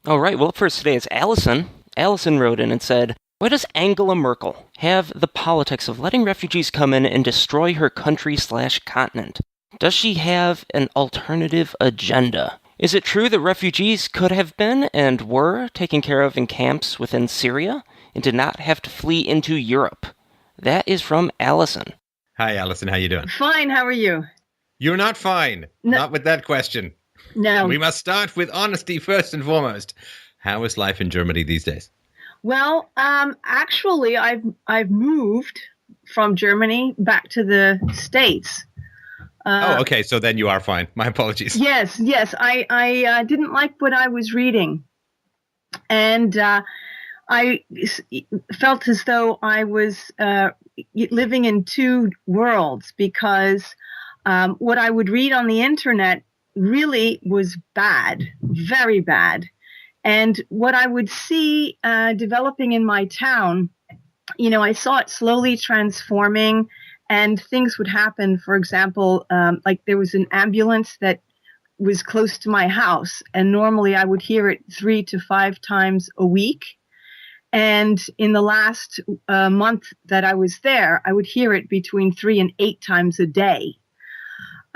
All right, well, first today it's Allison. Allison wrote in and said, why does Angela Merkel have the politics of letting refugees come in and destroy her country/continent? Does she have an alternative agenda? Is it true that refugees could have been and were taken care of in camps within Syria and did not have to flee into Europe? That is from Allison. Hi, Allison. How you doing? Fine. How are you? You're not fine. No. Not with that question. No. We must start with honesty first and foremost. How is life in Germany these days? Well, actually, I've moved from Germany back to the States. Okay. So then you are fine. My apologies. Yes. I didn't like what I was reading, and I felt as though I was living in two worlds because what I would read on the internet really was bad, very bad. And what I would see developing in my town, I saw it slowly transforming and things would happen. For example, like there was an ambulance that was close to my house, and normally I would hear it 3 to 5 times a week. And in the last month that I was there, I would hear it between 3 and 8 times a day.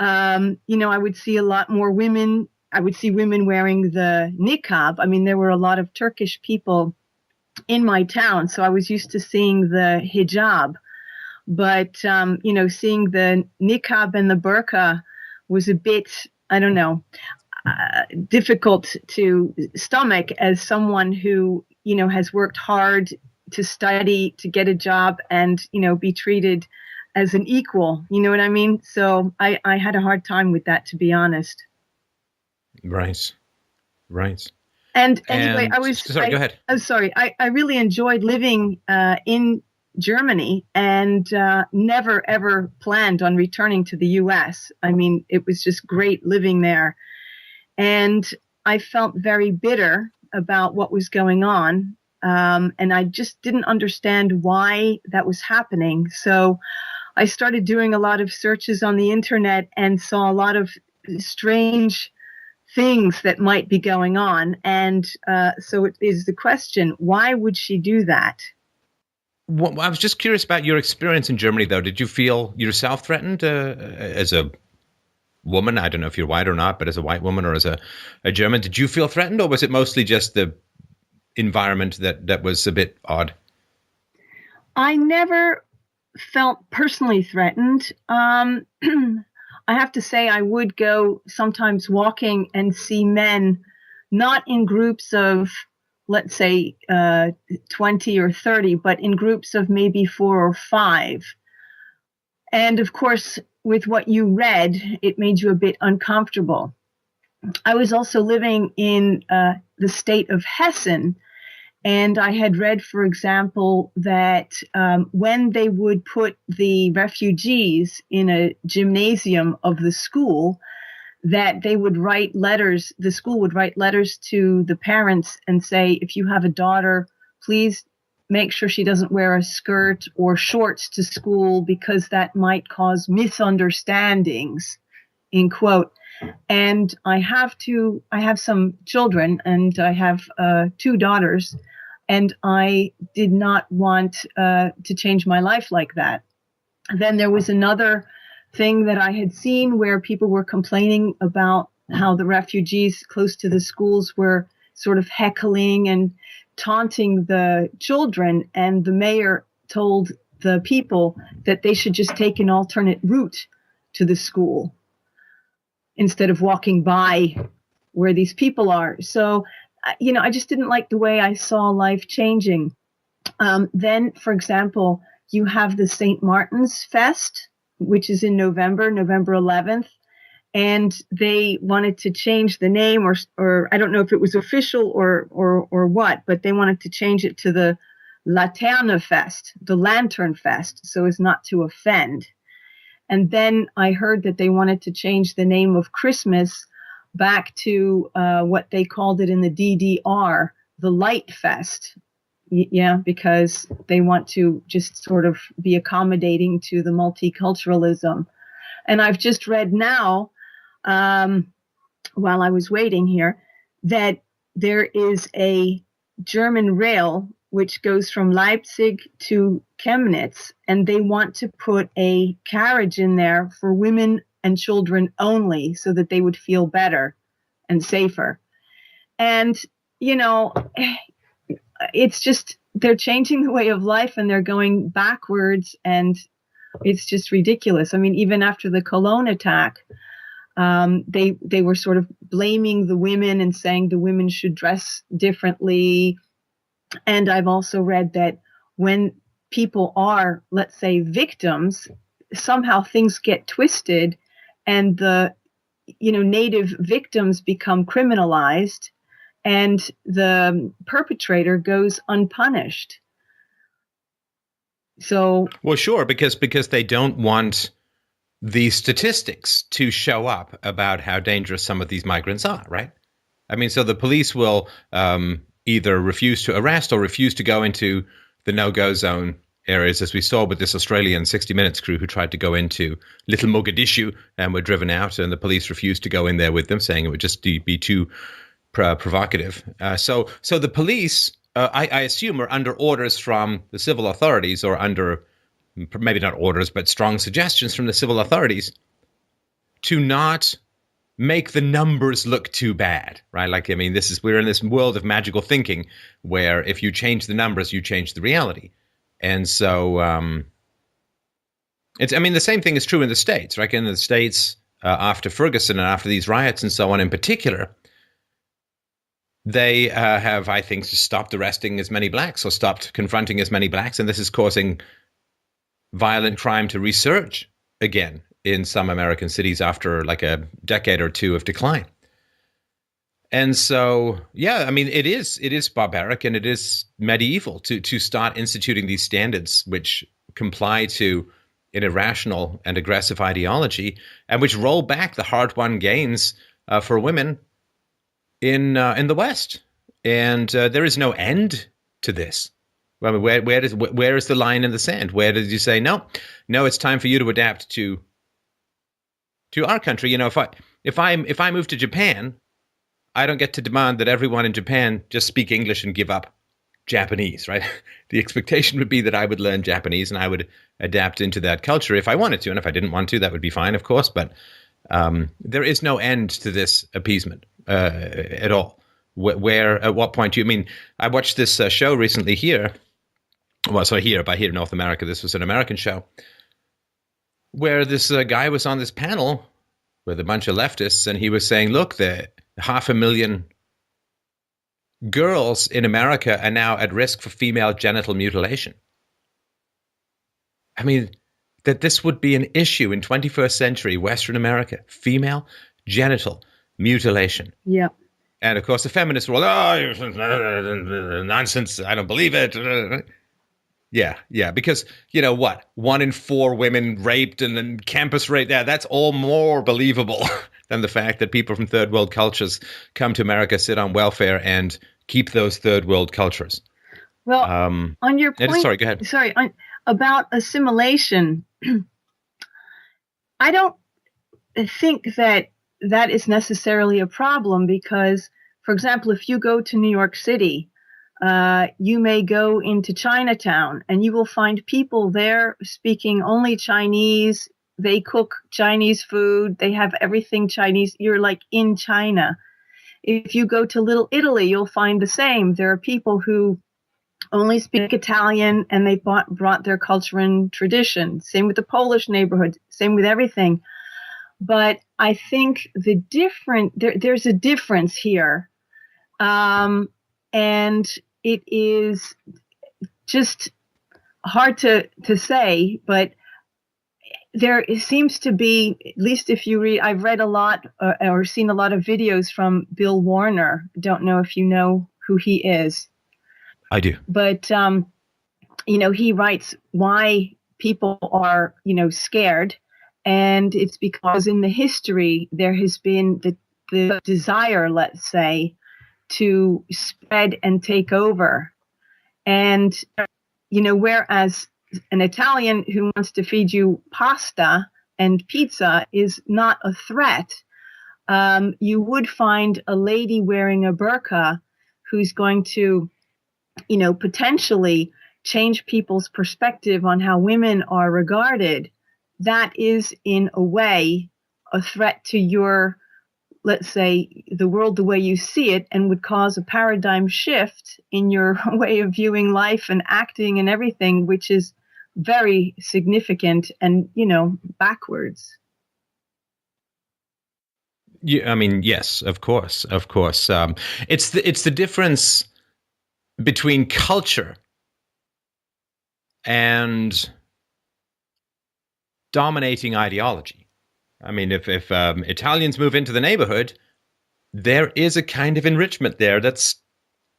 I would see a lot more women. I would see women wearing the niqab. I mean, there were a lot of Turkish people in my town, so I was used to seeing the hijab. But, seeing the niqab and the burqa was a bit, I don't know, difficult to stomach as someone who, has worked hard to study, to get a job and, be treated as an equal. You know what I mean? So I had a hard time with that, to be honest. Right. And anyway, Sorry, go ahead. I'm sorry. I really enjoyed living in Germany and never, ever planned on returning to the U.S. I mean, it was just great living there. And I felt very bitter about what was going on. And I just didn't understand why that was happening. So I started doing a lot of searches on the internet and saw a lot of strange things that might be going on. And so it is the question, why would she do that? Well, I was just curious about your experience in Germany, though. Did you feel yourself threatened as a woman? I don't know if you're white or not, but as a white woman or as a German, did you feel threatened, or was it mostly just the environment that was a bit odd? I never felt personally threatened. I have to say I would go sometimes walking and see men, not in groups of, let's say, 20 or 30, but in groups of maybe 4 or 5. And of course, with what you read, it made you a bit uncomfortable. I was also living in the state of Hessen, and I had read, for example, that when they would put the refugees in a gymnasium of the school, that they would write letters, the school would write letters to the parents and say, if you have a daughter, please make sure she doesn't wear a skirt or shorts to school because that might cause misunderstandings, in quote. And I have some children, and I have 2 daughters, and I did not want to change my life like that. Then there was another thing that I had seen where people were complaining about how the refugees close to the schools were sort of heckling and taunting the children, and the mayor told the people that they should just take an alternate route to the school instead of walking by where these people are. So, I just didn't like the way I saw life changing. Then, for example, you have the St. Martin's Fest, which is in November 11th. And they wanted to change the name, or I don't know if it was official or what, but they wanted to change it to the Laterne Fest, the Lantern Fest, so as not to offend. And then I heard that they wanted to change the name of Christmas back to what they called it in the DDR, the Light Fest. Yeah, because they want to just sort of be accommodating to the multiculturalism. And I've just read now, while I was waiting here, that there is a German rail which goes from Leipzig to Chemnitz, and they want to put a carriage in there for women and children only so that they would feel better and safer. And, it's just, they're changing the way of life and they're going backwards, and it's just ridiculous. I mean, even after the Cologne attack, they were sort of blaming the women and saying the women should dress differently. And I've also read that when people are, let's say, victims, somehow things get twisted and the, native victims become criminalized and the perpetrator goes unpunished. So, well, sure, because they don't want the statistics to show up about how dangerous some of these migrants are, right? I mean, so the police will either refuse to arrest or refuse to go into the no-go zone areas, as we saw with this Australian 60 Minutes crew who tried to go into Little Mogadishu and were driven out, and the police refused to go in there with them, saying it would just be too provocative. So the police, I assume, are under orders from the civil authorities, or under, maybe not orders, but strong suggestions from the civil authorities to not make the numbers look too bad, right? Like, I mean, we're in this world of magical thinking where if you change the numbers, you change the reality. And so the same thing is true in the States, right? In the States, after Ferguson and after these riots and so on in particular, they have, I think, just stopped arresting as many blacks or stopped confronting as many blacks. And this is causing violent crime to resurge again in some American cities after like a decade or two of decline. And so, yeah, I mean, it is barbaric and it is medieval to start instituting these standards which comply to an irrational and aggressive ideology and which roll back the hard-won gains for women in the West. And there is no end to this. I mean, where is the line in the sand? Where did you say, no, it's time for you to adapt to our country? If I move to Japan, I don't get to demand that everyone in Japan just speak English and give up Japanese, right? The expectation would be that I would learn Japanese and I would adapt into that culture if I wanted to. And if I didn't want to, that would be fine, of course. But there is no end to this appeasement at all. At what point do you mean? I watched this show recently here. Well, so here in North America, this was an American show where this guy was on this panel with a bunch of leftists, and he was saying, look, the 500,000 girls in America are now at risk for female genital mutilation. I mean, that this would be an issue in 21st century Western America, female genital mutilation. Yeah. And of course, the feminists were like, oh, nonsense, I don't believe it. Yeah, because, you know what? 1 in 4 women raped and then campus rape, that's all more believable than the fact that people from third world cultures come to America, sit on welfare, and keep those third world cultures. Well, on your point, sorry, go ahead. Sorry, about assimilation, I don't think that is necessarily a problem because, for example, if you go to New York City, you may go into Chinatown and you will find people there speaking only Chinese. They cook Chinese food. They have everything Chinese. You're like in China. If you go to Little Italy, you'll find the same. There are people who only speak Italian and they brought their culture and tradition. Same with the Polish neighborhood. Same with everything. But I think there's a difference here. And it is just hard to say, but there seems to be, at least if you read, I've read a lot or seen a lot of videos from Bill Warner. Don't know if you know who he is. I do. But, he writes why people are, scared. And it's because in the history, there has been the desire, let's say, to spread and take over. And, whereas an Italian who wants to feed you pasta and pizza is not a threat, you would find a lady wearing a burqa who's going to, potentially change people's perspective on how women are regarded. That is, in a way, a threat to your, let's say, the world the way you see it, and would cause a paradigm shift in your way of viewing life and acting and everything, which is very significant and, backwards. Yeah, I mean, yes, of course. It's the difference between culture and dominating ideology. I mean, if Italians move into the neighborhood, there is a kind of enrichment there that's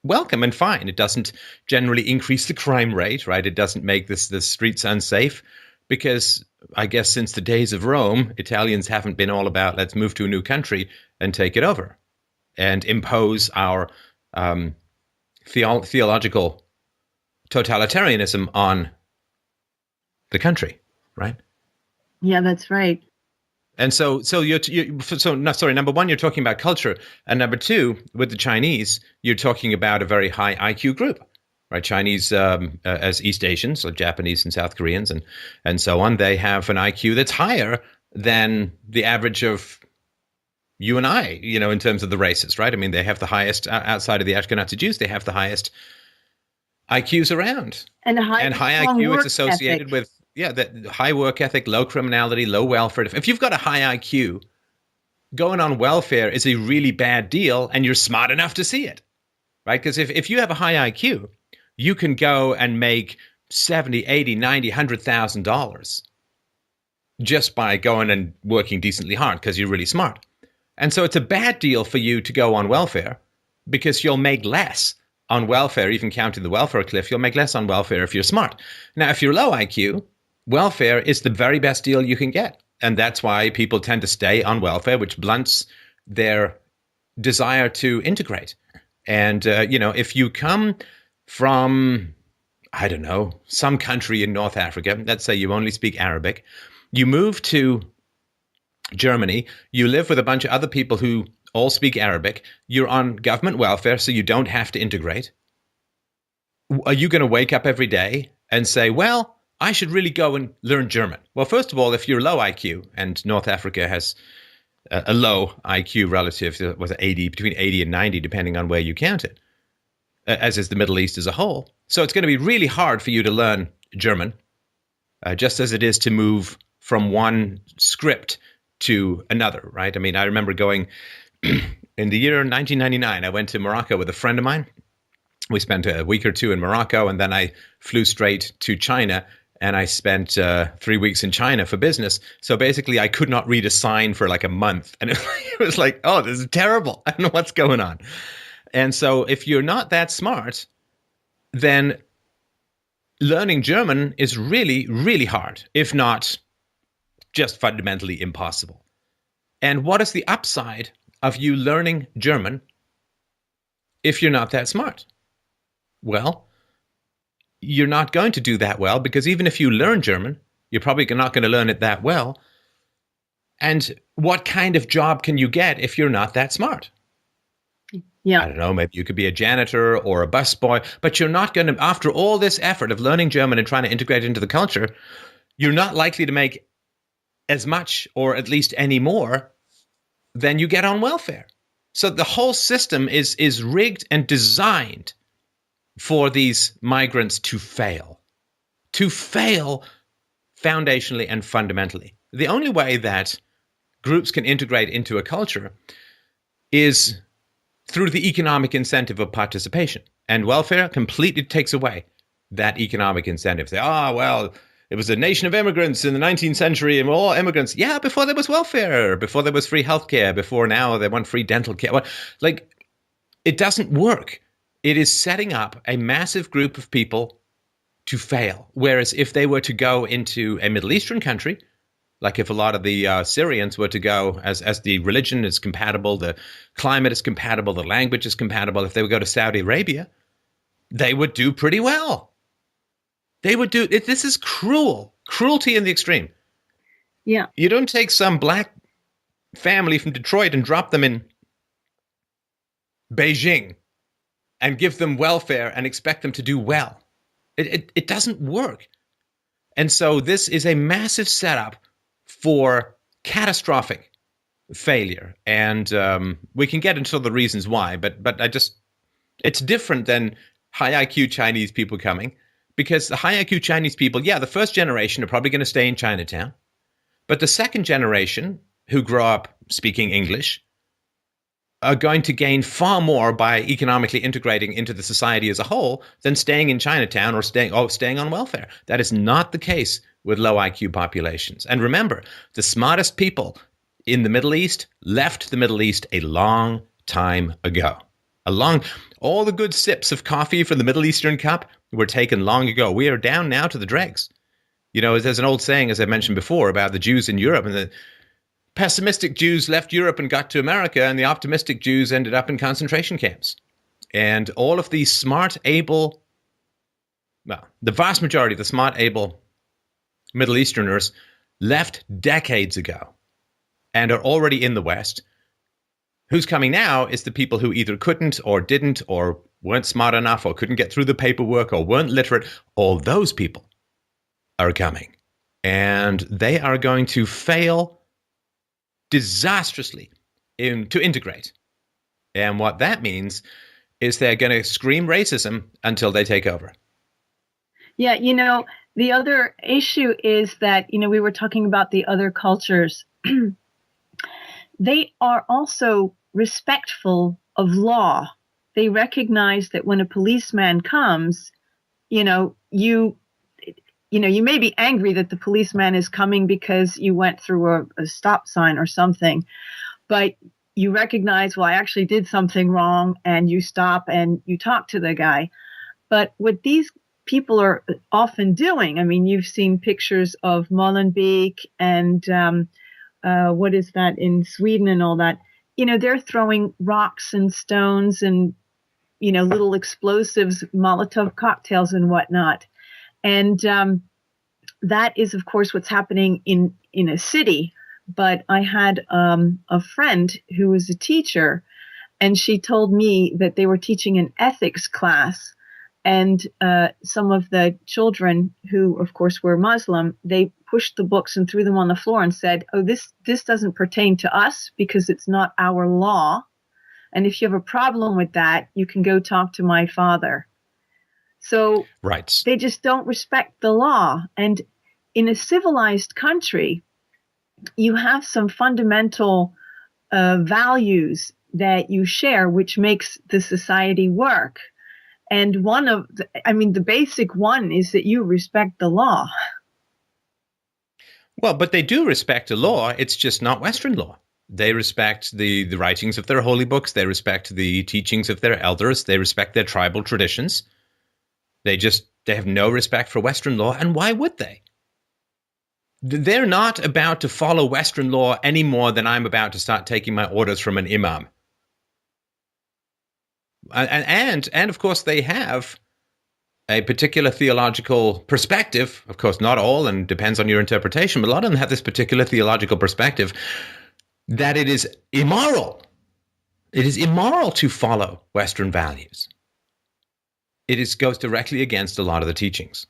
welcome and fine. It doesn't generally increase the crime rate, right? It doesn't make the streets unsafe, because I guess since the days of Rome, Italians haven't been all about let's move to a new country and take it over and impose our theological totalitarianism on the country, right? Yeah, that's right. And so number one, you're talking about culture, and number two, with the Chinese, you're talking about a very high IQ group, right? Chinese, as East Asians, so Japanese and South Koreans, and so on, they have an IQ that's higher than the average of you and I, in terms of the races, right? I mean, they have the highest outside of the Ashkenazi Jews. They have the highest IQs around, and high IQ is associated with. Yeah, that high work ethic, low criminality, low welfare. If you've got a high IQ, going on welfare is a really bad deal, and you're smart enough to see it, right? Because if you have a high IQ, you can go and make $70, $80, $90, $100,000 just by going and working decently hard because you're really smart. And so it's a bad deal for you to go on welfare, because you'll make less on welfare, even counting the welfare cliff. You'll make less on welfare if you're smart. Now, if you're low IQ, welfare is the very best deal you can get. And that's why people tend to stay on welfare, which blunts their desire to integrate. And, if you come from, I don't know, some country in North Africa, let's say you only speak Arabic, you move to Germany, you live with a bunch of other people who all speak Arabic, you're on government welfare, so you don't have to integrate. Are you going to wake up every day and say, well, I should really go and learn German? Well, first of all, if you're low IQ, and North Africa has a low IQ relative to between 80 and 90, depending on where you count it, as is the Middle East as a whole. So it's going to be really hard for you to learn German, just as it is to move from one script to another, right? I mean, I remember going in the year 1999, I went to Morocco with a friend of mine. We spent a week or two in Morocco, and then I flew straight to China. And I spent 3 weeks in China for business. So basically, I could not read a sign for like a month. And it was like, oh, this is terrible. I don't know what's going on. And so if you're not that smart, then learning German is really, really hard, if not just fundamentally impossible. And what is the upside of you learning German if you're not that smart? Well, you're not going to do that well, because even if you learn German, you're probably not going to learn it that well. And what kind of job can you get if you're not that smart? Yeah. I don't know, maybe you could be a janitor or a busboy, but you're not going to, after all this effort of learning German and trying to integrate it into the culture, you're not likely to make as much, or at least any more, than you get on welfare. So the whole system is rigged and designed for these migrants to fail foundationally and fundamentally. The only way that groups can integrate into a culture is through the economic incentive of participation. And welfare completely takes away that economic incentive. Say, well, it was a nation of immigrants in the 19th century, and we're all immigrants. Yeah, before there was welfare, before there was free healthcare, before now they want free dental care. Well, it doesn't work. It is setting up a massive group of people to fail. Whereas if they were to go into a Middle Eastern country, like if a lot of the Syrians were to go, as the religion is compatible, the climate is compatible, the language is compatible, if they would go to Saudi Arabia, they would do pretty well. They would do it. This is cruelty in the extreme. Yeah. You don't take some black family from Detroit and drop them in Beijing and give them welfare and expect them to do well. It doesn't work. And so this is a massive setup for catastrophic failure. And we can get into the reasons why, but it's different than high IQ Chinese people coming, because the high IQ Chinese people, the first generation are probably going to stay in Chinatown. But the second generation, who grow up speaking English, are going to gain far more by economically integrating into the society as a whole than staying in Chinatown or staying on welfare. That is not the case with low IQ populations. And remember, the smartest people in the Middle East left the Middle East a long time ago. All the good sips of coffee from the Middle Eastern cup were taken long ago. We are down now to the dregs. There's an old saying, as I mentioned before, about the Jews in Europe, and the pessimistic Jews left Europe and got to America, and the optimistic Jews ended up in concentration camps. And all of these smart, able, the vast majority of the smart, able Middle Easterners left decades ago and are already in the West. Who's coming now is the people who either couldn't or didn't or weren't smart enough or couldn't get through the paperwork or weren't literate. All those people are coming. And they are going to fail disastrously to integrate. And what that means is they're going to scream racism until they take over. Yeah, the other issue is that, we were talking about the other cultures. They are also respectful of law. They recognize that when a policeman comes, you may be angry that the policeman is coming because you went through a stop sign or something, but you recognize, well, I actually did something wrong, and you stop and you talk to the guy. But what these people are often doing, you've seen pictures of Molenbeek and what is that in Sweden and all that, they're throwing rocks and stones and, little explosives, Molotov cocktails and whatnot. And that is, of course, what's happening in a city. But I had a friend who was a teacher, and she told me that they were teaching an ethics class. And some of the children, who, of course, were Muslim, they pushed the books and threw them on the floor and said, oh, this doesn't pertain to us because it's not our law. And if you have a problem with that, you can go talk to my father. So right. They just don't respect the law. And in a civilized country, you have some fundamental values that you share, which makes the society work. And the basic one is that you respect the law. Well, but they do respect the law. It's just not Western law. They respect the writings of their holy books. They respect the teachings of their elders. They respect their tribal traditions. They have no respect for Western law. And why would they? They're not about to follow Western law any more than I'm about to start taking my orders from an imam. And of course, they have a particular theological perspective. Of course, not all, and depends on your interpretation, but a lot of them have this particular theological perspective that it is immoral. It is immoral to follow Western values. It goes directly against a lot of the teachings.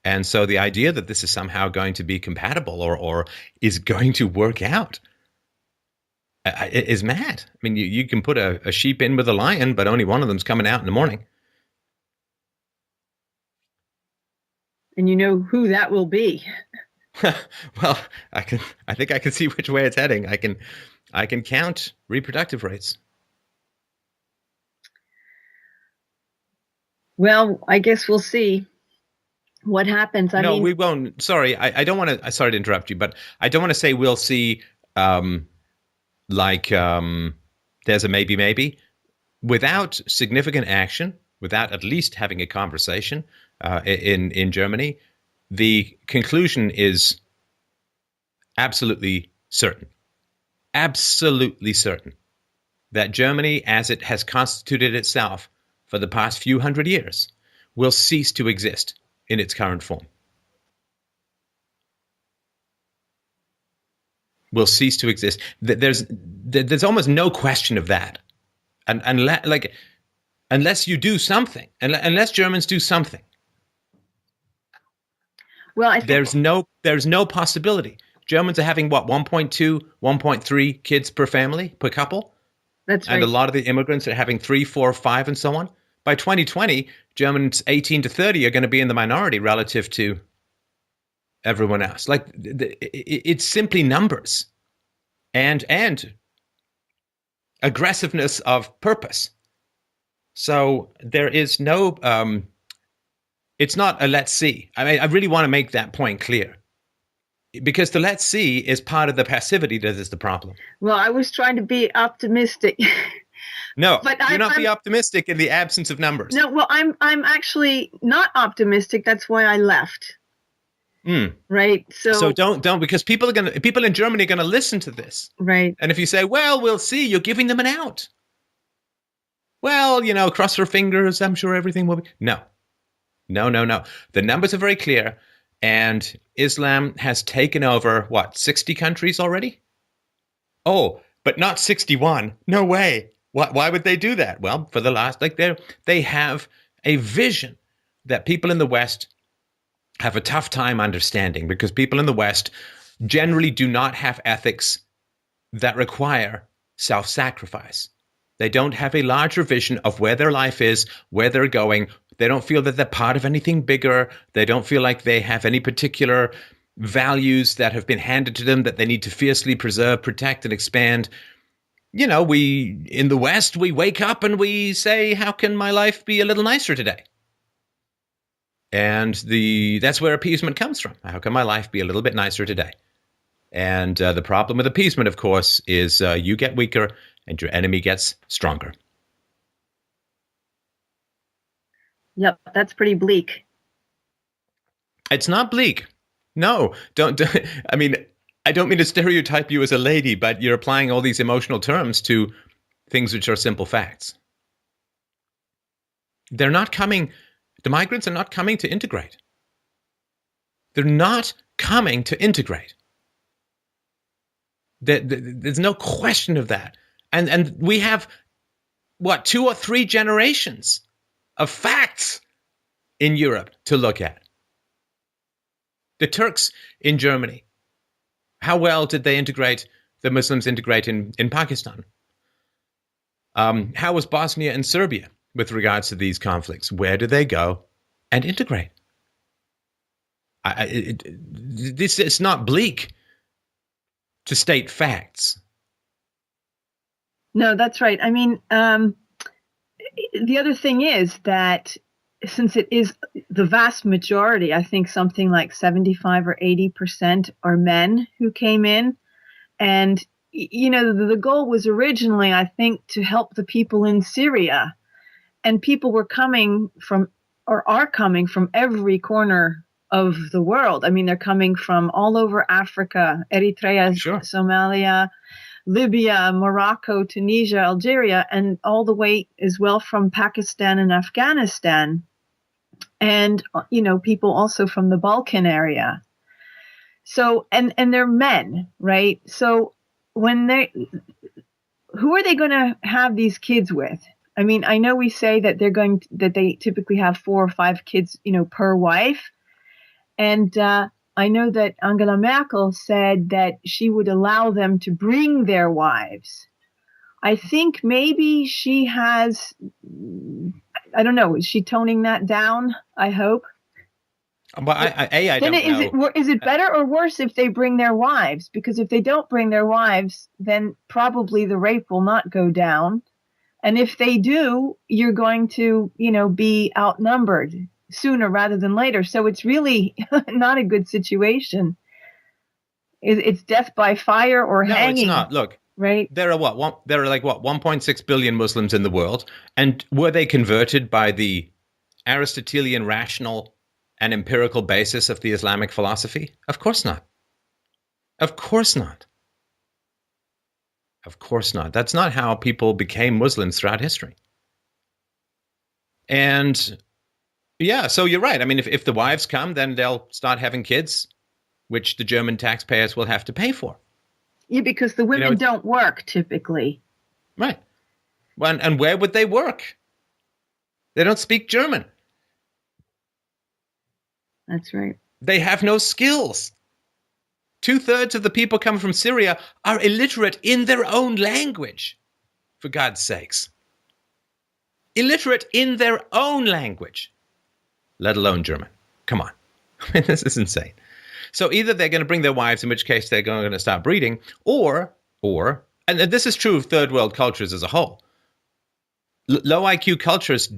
And so the idea that this is somehow going to be compatible or is going to work out is mad. You can put a sheep in with a lion, but only one of them's coming out in the morning. And you know who that will be. Well, I think I can see which way it's heading. I can count reproductive rates. Well, I guess we'll see what happens. We won't. Sorry, I don't want to. Sorry to interrupt you, but I don't want to say we'll see. There's a maybe. Without significant action, without at least having a conversation in Germany, the conclusion is absolutely certain that Germany, as it has constituted itself for the past few hundred years, will cease to exist in its current form. will cease to exist. There's almost no question of that. And unless you do something, unless Germans do something, well, I think there's no possibility. Germans are having what, 1.2, 1.3 kids per family, per couple? That's right. And a lot of the immigrants are having 3, 4, 5, and so on. By 2020, Germans 18 to 30 are going to be in the minority relative to everyone else. Like, it's simply numbers and aggressiveness of purpose. So there is no, it's not a let's see. I mean, I really want to make that point clear. Because the let's see is part of the passivity that is the problem. Well, I was trying to be optimistic. No, but do not be optimistic in the absence of numbers. No, well, I'm actually not optimistic. That's why I left. Right. So don't, because people in Germany are gonna listen to this. Right. And if you say, well, we'll see, you're giving them an out. Well, cross our fingers, I'm sure everything will be. No. The numbers are very clear, and Islam has taken over, 60 countries already? Oh, but not 61. No way. Why would they do that? Well, for the last, they have a vision that people in the West have a tough time understanding, because people in the West generally do not have ethics that require self-sacrifice. They don't have a larger vision of where their life is, where they're going. They don't feel that they're part of anything bigger. They don't feel like they have any particular values that have been handed to them that they need to fiercely preserve, protect, and expand. We, in the West, we wake up and we say, how can my life be a little nicer today? And that's where appeasement comes from. How can my life be a little bit nicer today? And the problem with appeasement, of course, is you get weaker and your enemy gets stronger. Yep, that's pretty bleak. It's not bleak. No, don't. I mean, I don't mean to stereotype you as a lady, but you're applying all these emotional terms to things which are simple facts. They're not coming. The migrants are not coming to integrate. They're not coming to integrate. There's no question of that. And we have, 2 or 3 generations of facts in Europe to look at. The Turks in Germany, how well did they integrate, the Muslims integrate in Pakistan? How was Bosnia and Serbia with regards to these conflicts? Where do they go and integrate? This is not bleak to state facts. No, that's right. I mean, the other thing is that since it is the vast majority, I think something like 75 or 80% are men who came in. And, the goal was originally, I think, to help the people in Syria. And people were coming from, or are coming from, every corner of the world. I mean, they're coming from all over Africa, Eritrea, sure, Somalia, Libya, Morocco, Tunisia, Algeria, and all the way as well from Pakistan and Afghanistan. And, people also from the Balkan area. So, and they're men, right? So who are they going to have these kids with? I mean, I know we say that that they typically have 4 or 5 kids, per wife. And, I know that Angela Merkel said that she would allow them to bring their wives. I think maybe she has, I don't know, is she toning that down? I hope. But I don't know. Is it better or worse if they bring their wives? Because if they don't bring their wives, then probably the rape will not go down. And if they do, you're going to, be outnumbered sooner rather than later. So it's really not a good situation. It's death by fire or hanging. No, it's not. Look, right? There are 1.6 billion Muslims in the world. And were they converted by the Aristotelian rational and empirical basis of the Islamic philosophy? Of course not. Of course not. Of course not. That's not how people became Muslims throughout history. And yeah, so you're right. I mean, if the wives come, then they'll start having kids, which the German taxpayers will have to pay for. Yeah, because the women don't work typically. Right. Well, and where would they work? They don't speak German. That's right. They have no skills. 2/3 of the people coming from Syria are illiterate in their own language, for God's sakes. Illiterate in their own language, let alone German. Come on. This is insane. So either they're going to bring their wives, in which case they're going to stop breeding, or, and this is true of third world cultures as a whole. Low IQ cultures,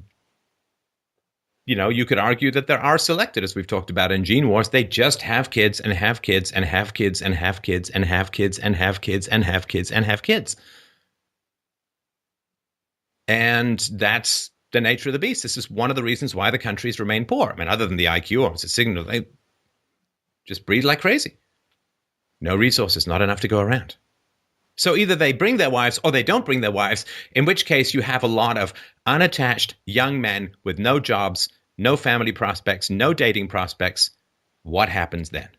you could argue that there are selected, as we've talked about in Gene Wars. They just have kids and have kids and have kids and have kids and have kids and have kids and have kids and have kids. And that's the nature of the beast. This is one of the reasons why the countries remain poor. I mean, other than the IQ, it's a signal they just breed like crazy. No resources, not enough to go around. So either they bring their wives or they don't bring their wives, in which case you have a lot of unattached young men with no jobs, no family prospects, no dating prospects. What happens then?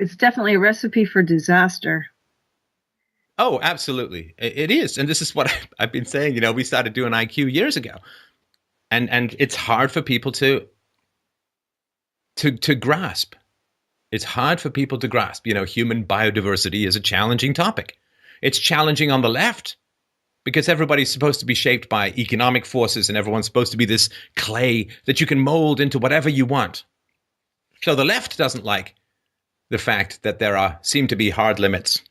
It's definitely a recipe for disaster. Oh, absolutely. It is. And this is what I've been saying. We started doing IQ years ago. And it's hard for people to grasp. It's hard for people to grasp. Human biodiversity is a challenging topic. It's challenging on the left because everybody's supposed to be shaped by economic forces and everyone's supposed to be this clay that you can mold into whatever you want. So the left doesn't like the fact that there seem to be hard limits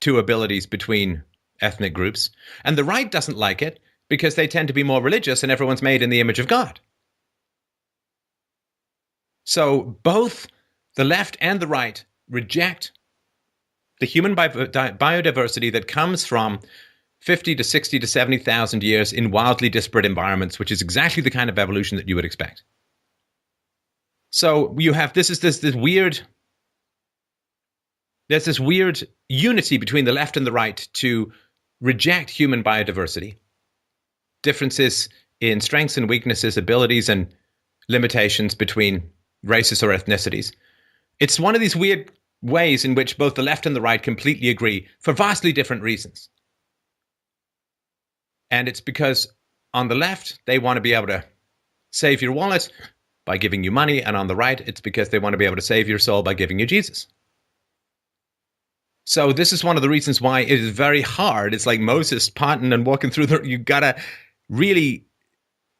to abilities between ethnic groups. And the right doesn't like it because they tend to be more religious and everyone's made in the image of God. So both the left and the right reject the human biodiversity that comes from 50 to 60 to 70,000 years in wildly disparate environments, which is exactly the kind of evolution that you would expect. So you have this weird unity between the left and the right to reject human biodiversity, differences in strengths and weaknesses, abilities and limitations between races or ethnicities. It's one of these weird ways in which both the left and the right completely agree for vastly different reasons. And it's because on the left, they want to be able to save your wallet by giving you money, and on the right, it's because they want to be able to save your soul by giving you Jesus. So this is one of the reasons why it is very hard. It's like Moses parting and walking through you gotta really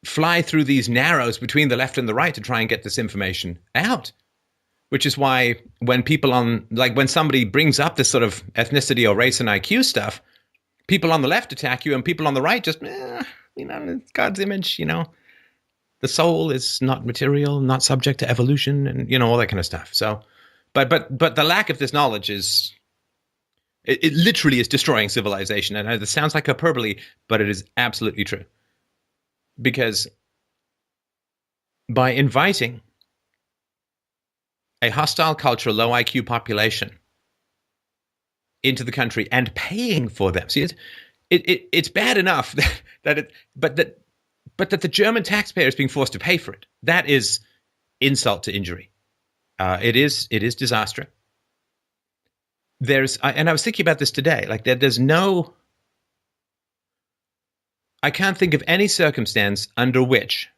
fly through these narrows between the left and the right to try and get this information out. Which is why when when somebody brings up this sort of ethnicity or race and IQ stuff, people on the left attack you and people on the right just, it's God's image, the soul is not material, not subject to evolution and, all that kind of stuff. So, but the lack of this knowledge is, it literally is destroying civilization. And it sounds like hyperbole, but it is absolutely true. Because by inviting a hostile culture, low IQ population into the country and paying for them. See, it's bad enough that the German taxpayer is being forced to pay for it. That is insult to injury. It is disaster. And I was thinking about this today. I can't think of any circumstance under which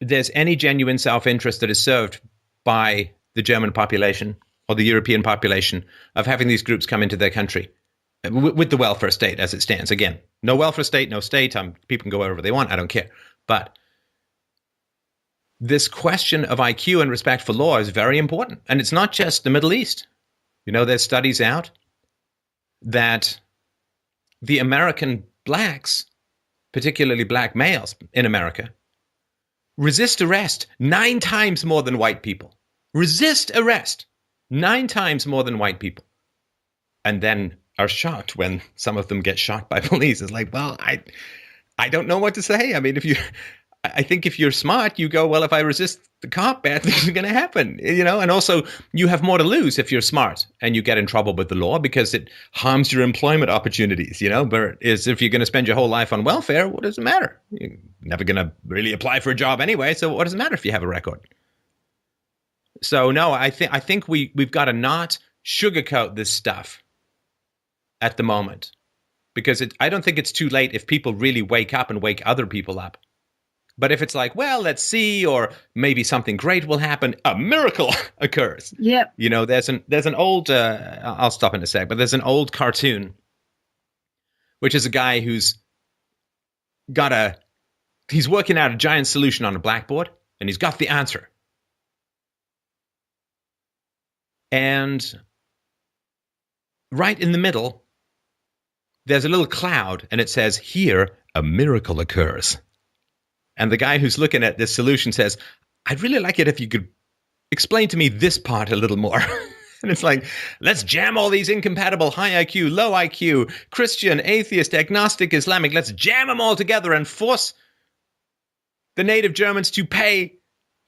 there's any genuine self-interest that is served by the German population or the European population of having these groups come into their country with the welfare state as it stands. Again, no welfare state, no state. People can go wherever they want. I don't care. But this question of IQ and respect for law is very important. And it's not just the Middle East. There's studies out that the American blacks, particularly black males in America, resist arrest 9 times more than white people. Resist arrest 9 times more than white people. And then are shocked when some of them get shot by police. It's like, well, I don't know what to say. I mean, I think if you're smart, you go, well, if I resist the cop, bad things are going to happen, and also you have more to lose if you're smart and you get in trouble with the law because it harms your employment opportunities, but if you're going to spend your whole life on welfare, what does it matter? You're never going to really apply for a job anyway. So what does it matter if you have a record? So no, I think we've got to not sugarcoat this stuff at the moment, because I don't think it's too late if people really wake up and wake other people up. But if it's like, well, let's see, or maybe something great will happen, a miracle occurs. Yep. You know, there's an old, I'll stop in a sec, but there's an old cartoon, which is a guy who's he's working out a giant solution on a blackboard, and he's got the answer. And right in the middle, there's a little cloud, and it says, here, a miracle occurs. And the guy who's looking at this solution says, I'd really like it if you could explain to me this part a little more. And it's like, let's jam all these incompatible high IQ, low IQ, Christian, atheist, agnostic, Islamic. Let's jam them all together and force the native Germans to pay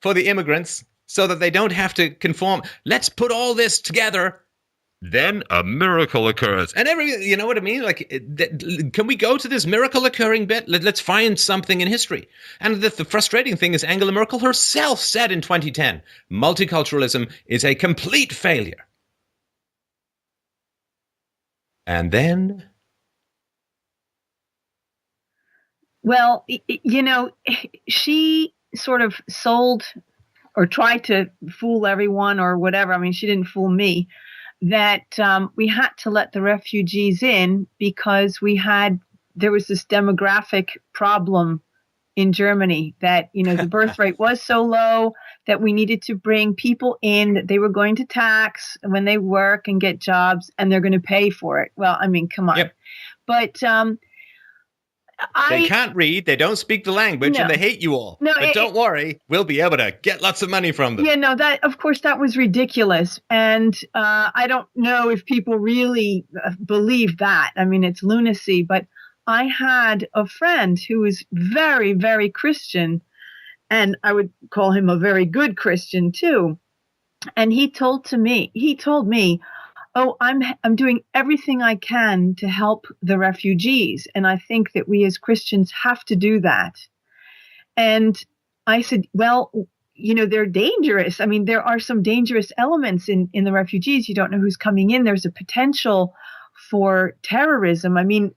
for the immigrants so that they don't have to conform. Let's put all this together. Then a miracle occurs. And you know what I mean? Like, can we go to this miracle occurring bit? Let's find something in history. And the frustrating thing is Angela Merkel herself said in 2010, multiculturalism is a complete failure. And then? Well, you know, she sort of sold or tried to fool everyone or whatever. I mean, she didn't fool me. That we had to let the refugees in because there was this demographic problem in Germany that, you know, the birth rate was so low that we needed to bring people in that they were going to tax when they work and get jobs, and they're going to pay for it. Well, I mean, come on. Yep. But they can't read, they don't speak the language, and they hate you all. No, but don't worry, we'll be able to get lots of money from them. Yeah, no, that, of course, that was ridiculous. And I don't know if people really believe that. I mean, it's lunacy. But I had a friend who was very, very Christian, and I would call him a very good Christian too. And he told me, oh, I'm doing everything I can to help the refugees. And I think that we as Christians have to do that. And I said, well, you know, they're dangerous. I mean, there are some dangerous elements in the refugees. You don't know who's coming in. There's a potential for terrorism. I mean,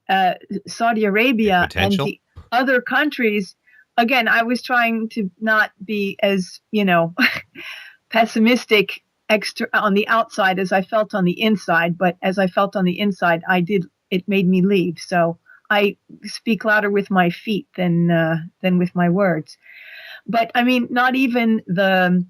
Saudi Arabia and the other countries, again, I was trying to not be as, you know, pessimistic on the outside as I felt on the inside, but as I felt on the inside, it made me leave. So I speak louder with my feet than with my words. But I mean, not even the,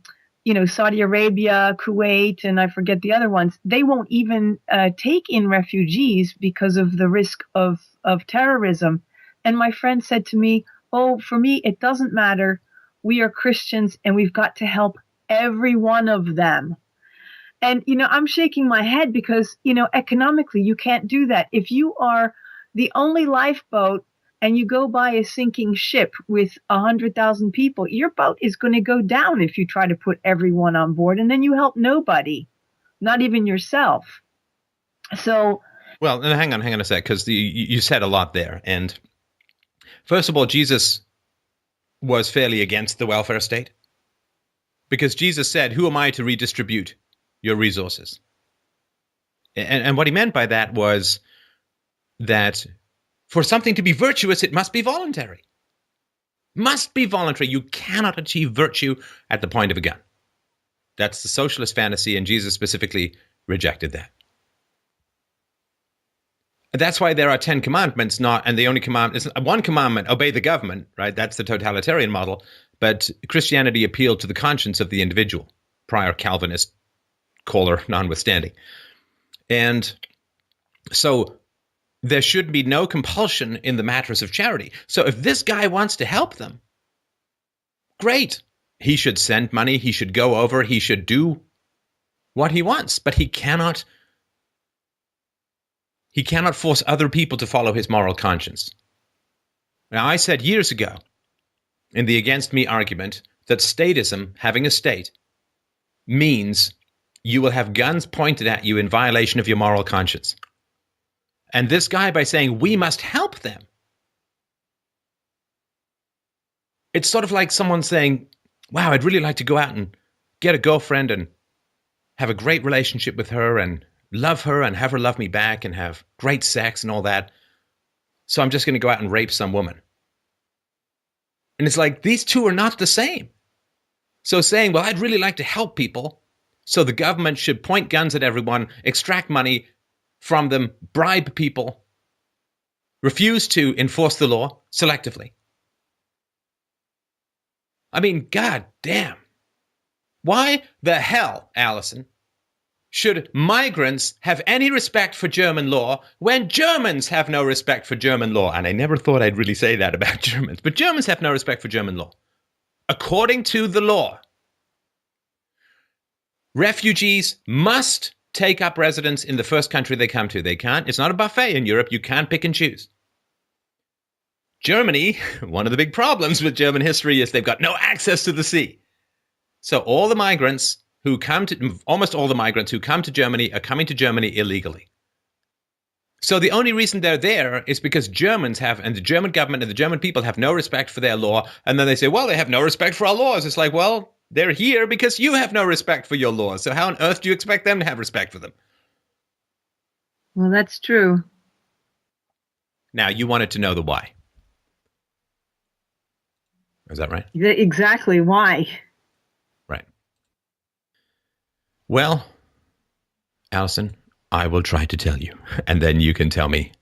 you know, Saudi Arabia, Kuwait, and I forget the other ones, they won't even take in refugees because of the risk of terrorism. And my friend said to me, oh, for me, it doesn't matter. We are Christians and we've got to help every one of them. And, you know, I'm shaking my head because, you know, economically, you can't do that. If you are the only lifeboat and you go by a sinking ship with 100,000 people, your boat is going to go down if you try to put everyone on board. And then you help nobody, not even yourself. So. Well, hang on a sec, because you said a lot there. And first of all, Jesus was fairly against the welfare state, because Jesus said, who am I to redistribute your resources? And what he meant by that was that for something to be virtuous, it must be voluntary. Must be voluntary. You cannot achieve virtue at the point of a gun. That's the socialist fantasy, and Jesus specifically rejected that. That's why there are 10 commandments, and the only commandment is one commandment, obey the government, right? That's the totalitarian model. But Christianity appealed to the conscience of the individual, prior Calvinist caller notwithstanding. And so there should be no compulsion in the matters of charity. So if this guy wants to help them, great. He should send money. He should go over. He should do what he wants. But he cannot force other people to follow his moral conscience. Now, I said years ago in the against me argument that statism, having a state, means you will have guns pointed at you in violation of your moral conscience. And this guy, by saying we must help them, it's sort of like someone saying, wow, I'd really like to go out and get a girlfriend and have a great relationship with her and love her and have her love me back and have great sex and all that. So I'm just going to go out and rape some woman. And it's like, these two are not the same. So saying, well, I'd really like to help people, so the government should point guns at everyone, extract money from them, bribe people, refuse to enforce the law selectively. I mean, god damn. Why the hell, Allison, should migrants have any respect for German law when Germans have no respect for German law? And I never thought I'd really say that about Germans, but Germans have no respect for German law. According to the law, refugees must take up residence in the first country they come to. They can't. It's not a buffet in Europe. You can't pick and choose. Germany, one of the big problems with German history is they've got no access to the sea. So all the migrants almost all the migrants who come to Germany are coming to Germany illegally. So the only reason they're there is because Germans have, and the German government and the German people have no respect for their law. And then they say, well, they have no respect for our laws. It's like, well, they're here because you have no respect for your laws. So how on earth do you expect them to have respect for them? Well, that's true. Now, you wanted to know the why. Is that right? Exactly. Why? Right. Well, Allison, I will try to tell you, and then you can tell me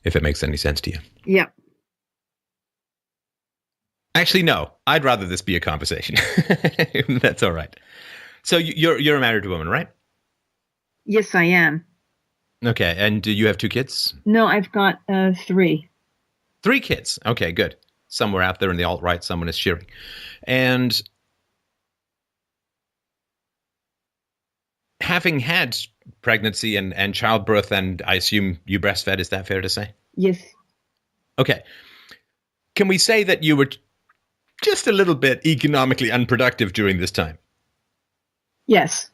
if it makes any sense to you. Yeah. Actually, no. I'd rather this be a conversation. That's all right. So you're a married woman, right? Yes, I am. Okay, and do you have 2 kids? No, I've got 3. 3 kids. Okay, good. Somewhere out there in the alt-right, someone is cheering. And having had pregnancy and childbirth, and I assume you breastfed, is that fair to say? Yes. Okay. Can we say that you were just a little bit economically unproductive during this time? Yes.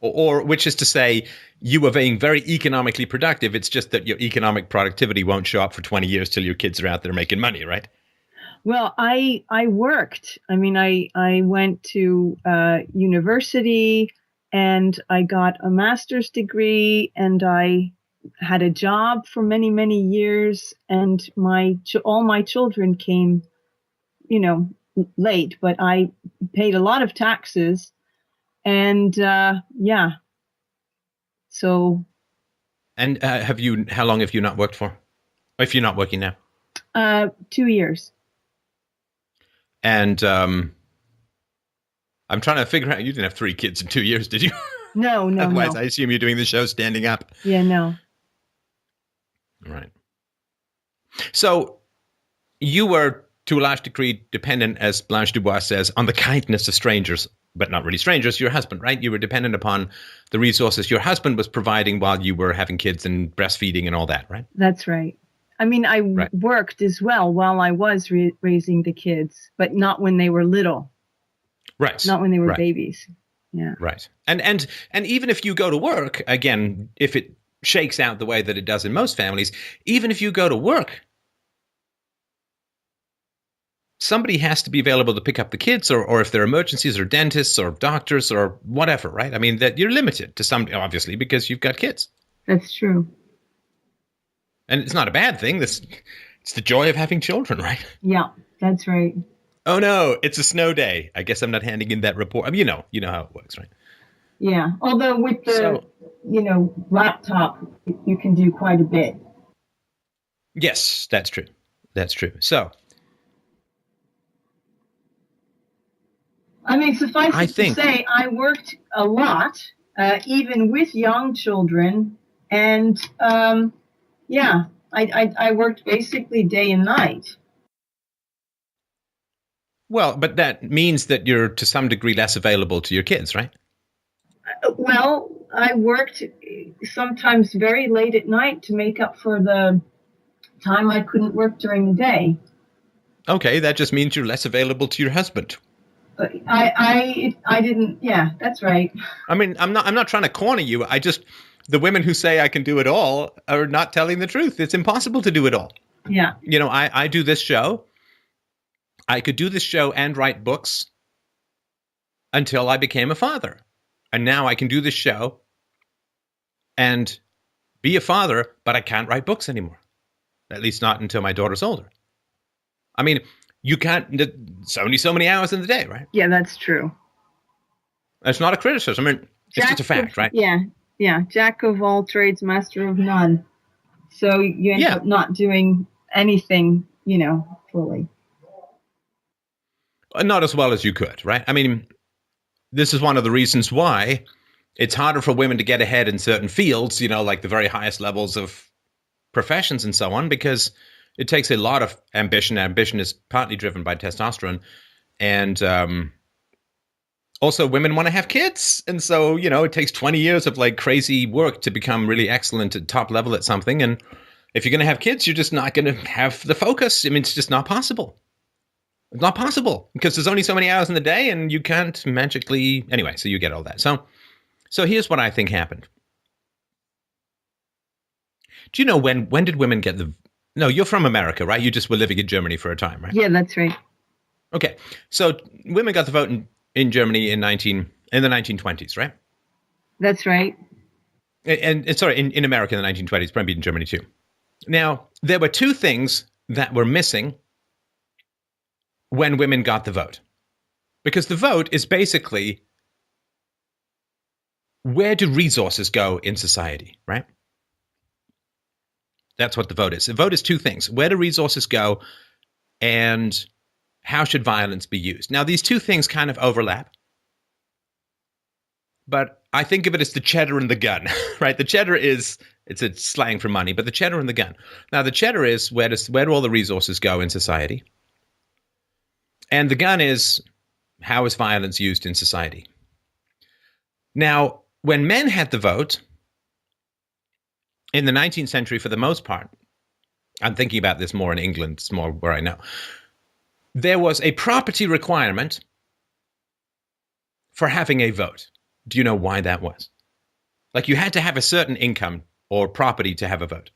Or which is to say, you were being very economically productive. It's just that your economic productivity won't show up for 20 years till your kids are out there making money, right? Well, I worked. I mean, I went to university and I got a master's degree and I had a job for many, many years. And all my children came, late, but I paid a lot of taxes. And yeah. So. And how long have you not worked for? Or if you're not working now? 2 years. And I'm trying to figure out, you didn't have 3 kids in 2 years, did you? No. Otherwise, I assume you're doing the show standing up. Yeah, no. Right. So you were, to a large degree, dependent, as Blanche Dubois says, on the kindness of strangers, but not really strangers, your husband, right? You were dependent upon the resources your husband was providing while you were having kids and breastfeeding and all that, right? That's right. I mean, I worked as well while I was raising the kids, but not when they were little. Right. Not when they were babies. Yeah. Right. And even if you go to work, again, if it shakes out the way that it does in most families, even if you go to work, somebody has to be available to pick up the kids, or if there are emergencies or dentists or doctors or whatever, right? I mean, that you're limited to some, obviously, because you've got kids. That's true. And it's not a bad thing. It's the joy of having children, right? Yeah, that's right. Oh, no, it's a snow day. I guess I'm not handing in that report. I mean, you know how it works, right? Yeah, although with the, laptop, you can do quite a bit. Yes, that's true. That's true. So. I mean, suffice it to say, I worked a lot, even with young children. And, I worked basically day and night. Well, but that means that you're to some degree less available to your kids, right? Well, I worked sometimes very late at night to make up for the time I couldn't work during the day. Okay, that just means you're less available to your husband. I didn't. Yeah, that's right. I mean, I'm not trying to corner you. The women who say I can do it all are not telling the truth. It's impossible to do it all. Yeah. I do this show. I could do this show and write books until I became a father. And now I can do this show and be a father, but I can't write books anymore. At least not until my daughter's older. I mean, you can't, it's only so many hours in the day, right? Yeah, that's true. That's not a criticism. I mean, it's just a fact, right? Yeah. Jack of all trades, master of none. So you end up not doing anything, fully. Not as well as you could, right? I mean, this is one of the reasons why it's harder for women to get ahead in certain fields, like the very highest levels of professions and so on, because it takes a lot of ambition. Ambition is partly driven by testosterone. And also women want to have kids. And so, it takes 20 years of like crazy work to become really excellent at top level at something. And if you're going to have kids, you're just not going to have the focus. I mean, it's just not possible. It's not possible because there's only so many hours in the day and you can't magically. Anyway, so you get all that. So here's what I think happened. Do you know when did women get the... No, you're from America, right? You just were living in Germany for a time, right? Yeah, that's right. Okay. So women got the vote in Germany in the 1920s, right? That's right. And sorry, in America in the 1920s, probably in Germany too. Now, there were two things that were missing when women got the vote. Because the vote is basically, where do resources go in society, right? That's what the vote is. The vote is two things. Where do resources go and how should violence be used? Now, these two things kind of overlap. But I think of it as the cheddar and the gun, right? The cheddar is, it's a slang for money, but the cheddar and the gun. Now, the cheddar is where do all the resources go in society? And the gun is, how is violence used in society? Now, when men had the vote, in the 19th century, for the most part, I'm thinking about this more in England, it's more where I know, there was a property requirement for having a vote. Do you know why that was? Like you had to have a certain income or property to have a vote.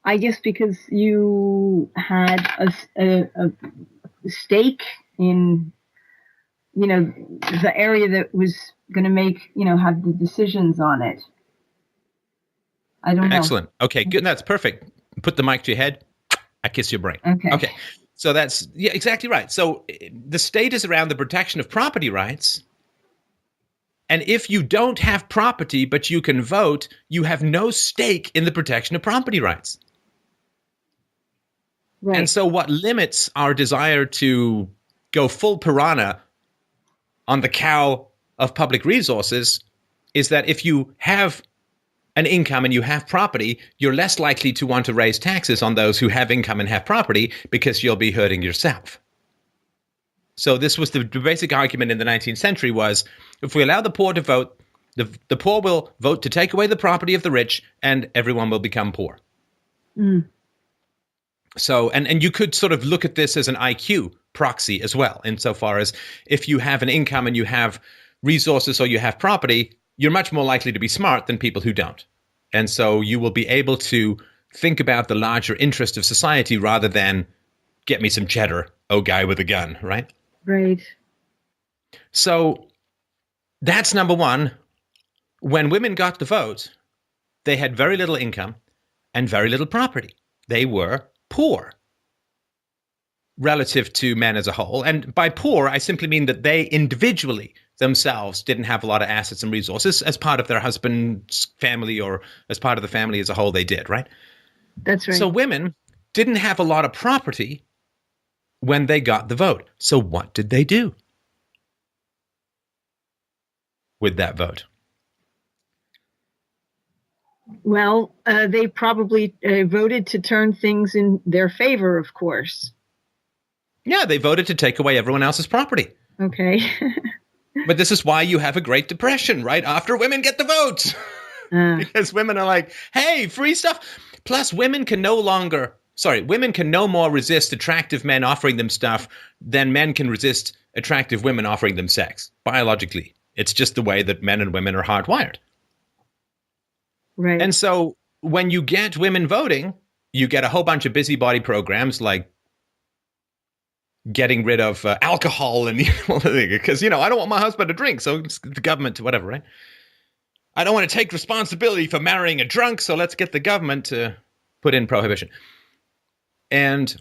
I guess because you had a stake in, the area that was going to make, have the decisions on it. I don't know. Excellent. Okay, good. That's perfect. Put the mic to your head. I kiss your brain. Okay. So that's, yeah, exactly right. So the state is around the protection of property rights. And if you don't have property, but you can vote, you have no stake in the protection of property rights. Right. And so what limits our desire to go full piranha on the cow of public resources is that if you have an income and you have property, you're less likely to want to raise taxes on those who have income and have property because you'll be hurting yourself. So this was the basic argument in the 19th century was, if we allow the poor to vote, the poor will vote to take away the property of the rich and everyone will become poor. Mm. So, and you could sort of look at this as an IQ proxy as well, insofar as if you have an income and you have resources or you have property, you're much more likely to be smart than people who don't. And so you will be able to think about the larger interest of society rather than get me some cheddar, oh guy with a gun, right? Right. So that's number one. When women got the vote, they had very little income and very little property. They were poor relative to men as a whole. And by poor, I simply mean that they individually themselves didn't have a lot of assets and resources. As part of their husband's family or as part of the family as a whole, they did, right? That's right. So women didn't have a lot of property when they got the vote. So what did they do with that vote? Well, they probably voted to turn things in their favor, of course. Yeah, they voted to take away everyone else's property. Okay. But this is why you have a Great Depression, right? After women get the vote. Because women are like, hey, free stuff. Plus, women can no more resist attractive men offering them stuff than men can resist attractive women offering them sex, biologically. It's just the way that men and women are hardwired. Right. And so when you get women voting, you get a whole bunch of busybody programs like getting rid of alcohol and because I don't want my husband to drink, so it's the government to whatever, right? I don't want to take responsibility for marrying a drunk, so let's get the government to put in prohibition. And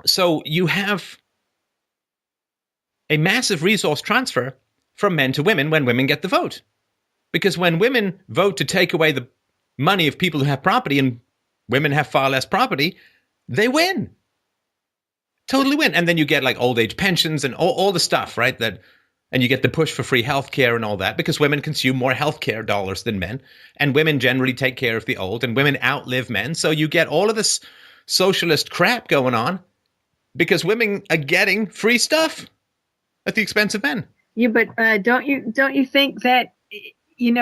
so you have a massive resource transfer from men to women when women get the vote. Because when women vote to take away the money of people who have property and women have far less property, they win. Totally win. And then you get like old age pensions and all the stuff, right? And you get the push for free healthcare and all that because women consume more healthcare dollars than men. And women generally take care of the old and women outlive men. So you get all of this socialist crap going on because women are getting free stuff at the expense of men. Yeah, but don't you think that,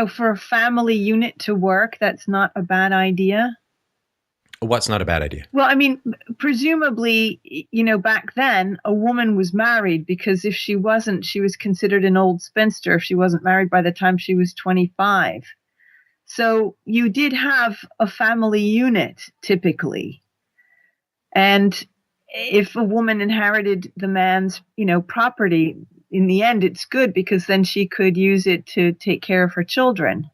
for a family unit to work, that's not a bad idea? What's not a bad idea? Well, I mean, presumably, back then, a woman was married because if she wasn't, she was considered an old spinster if she wasn't married by the time she was 25. So you did have a family unit, typically. And if a woman inherited the man's, property, in the end, it's good because then she could use it to take care of her children.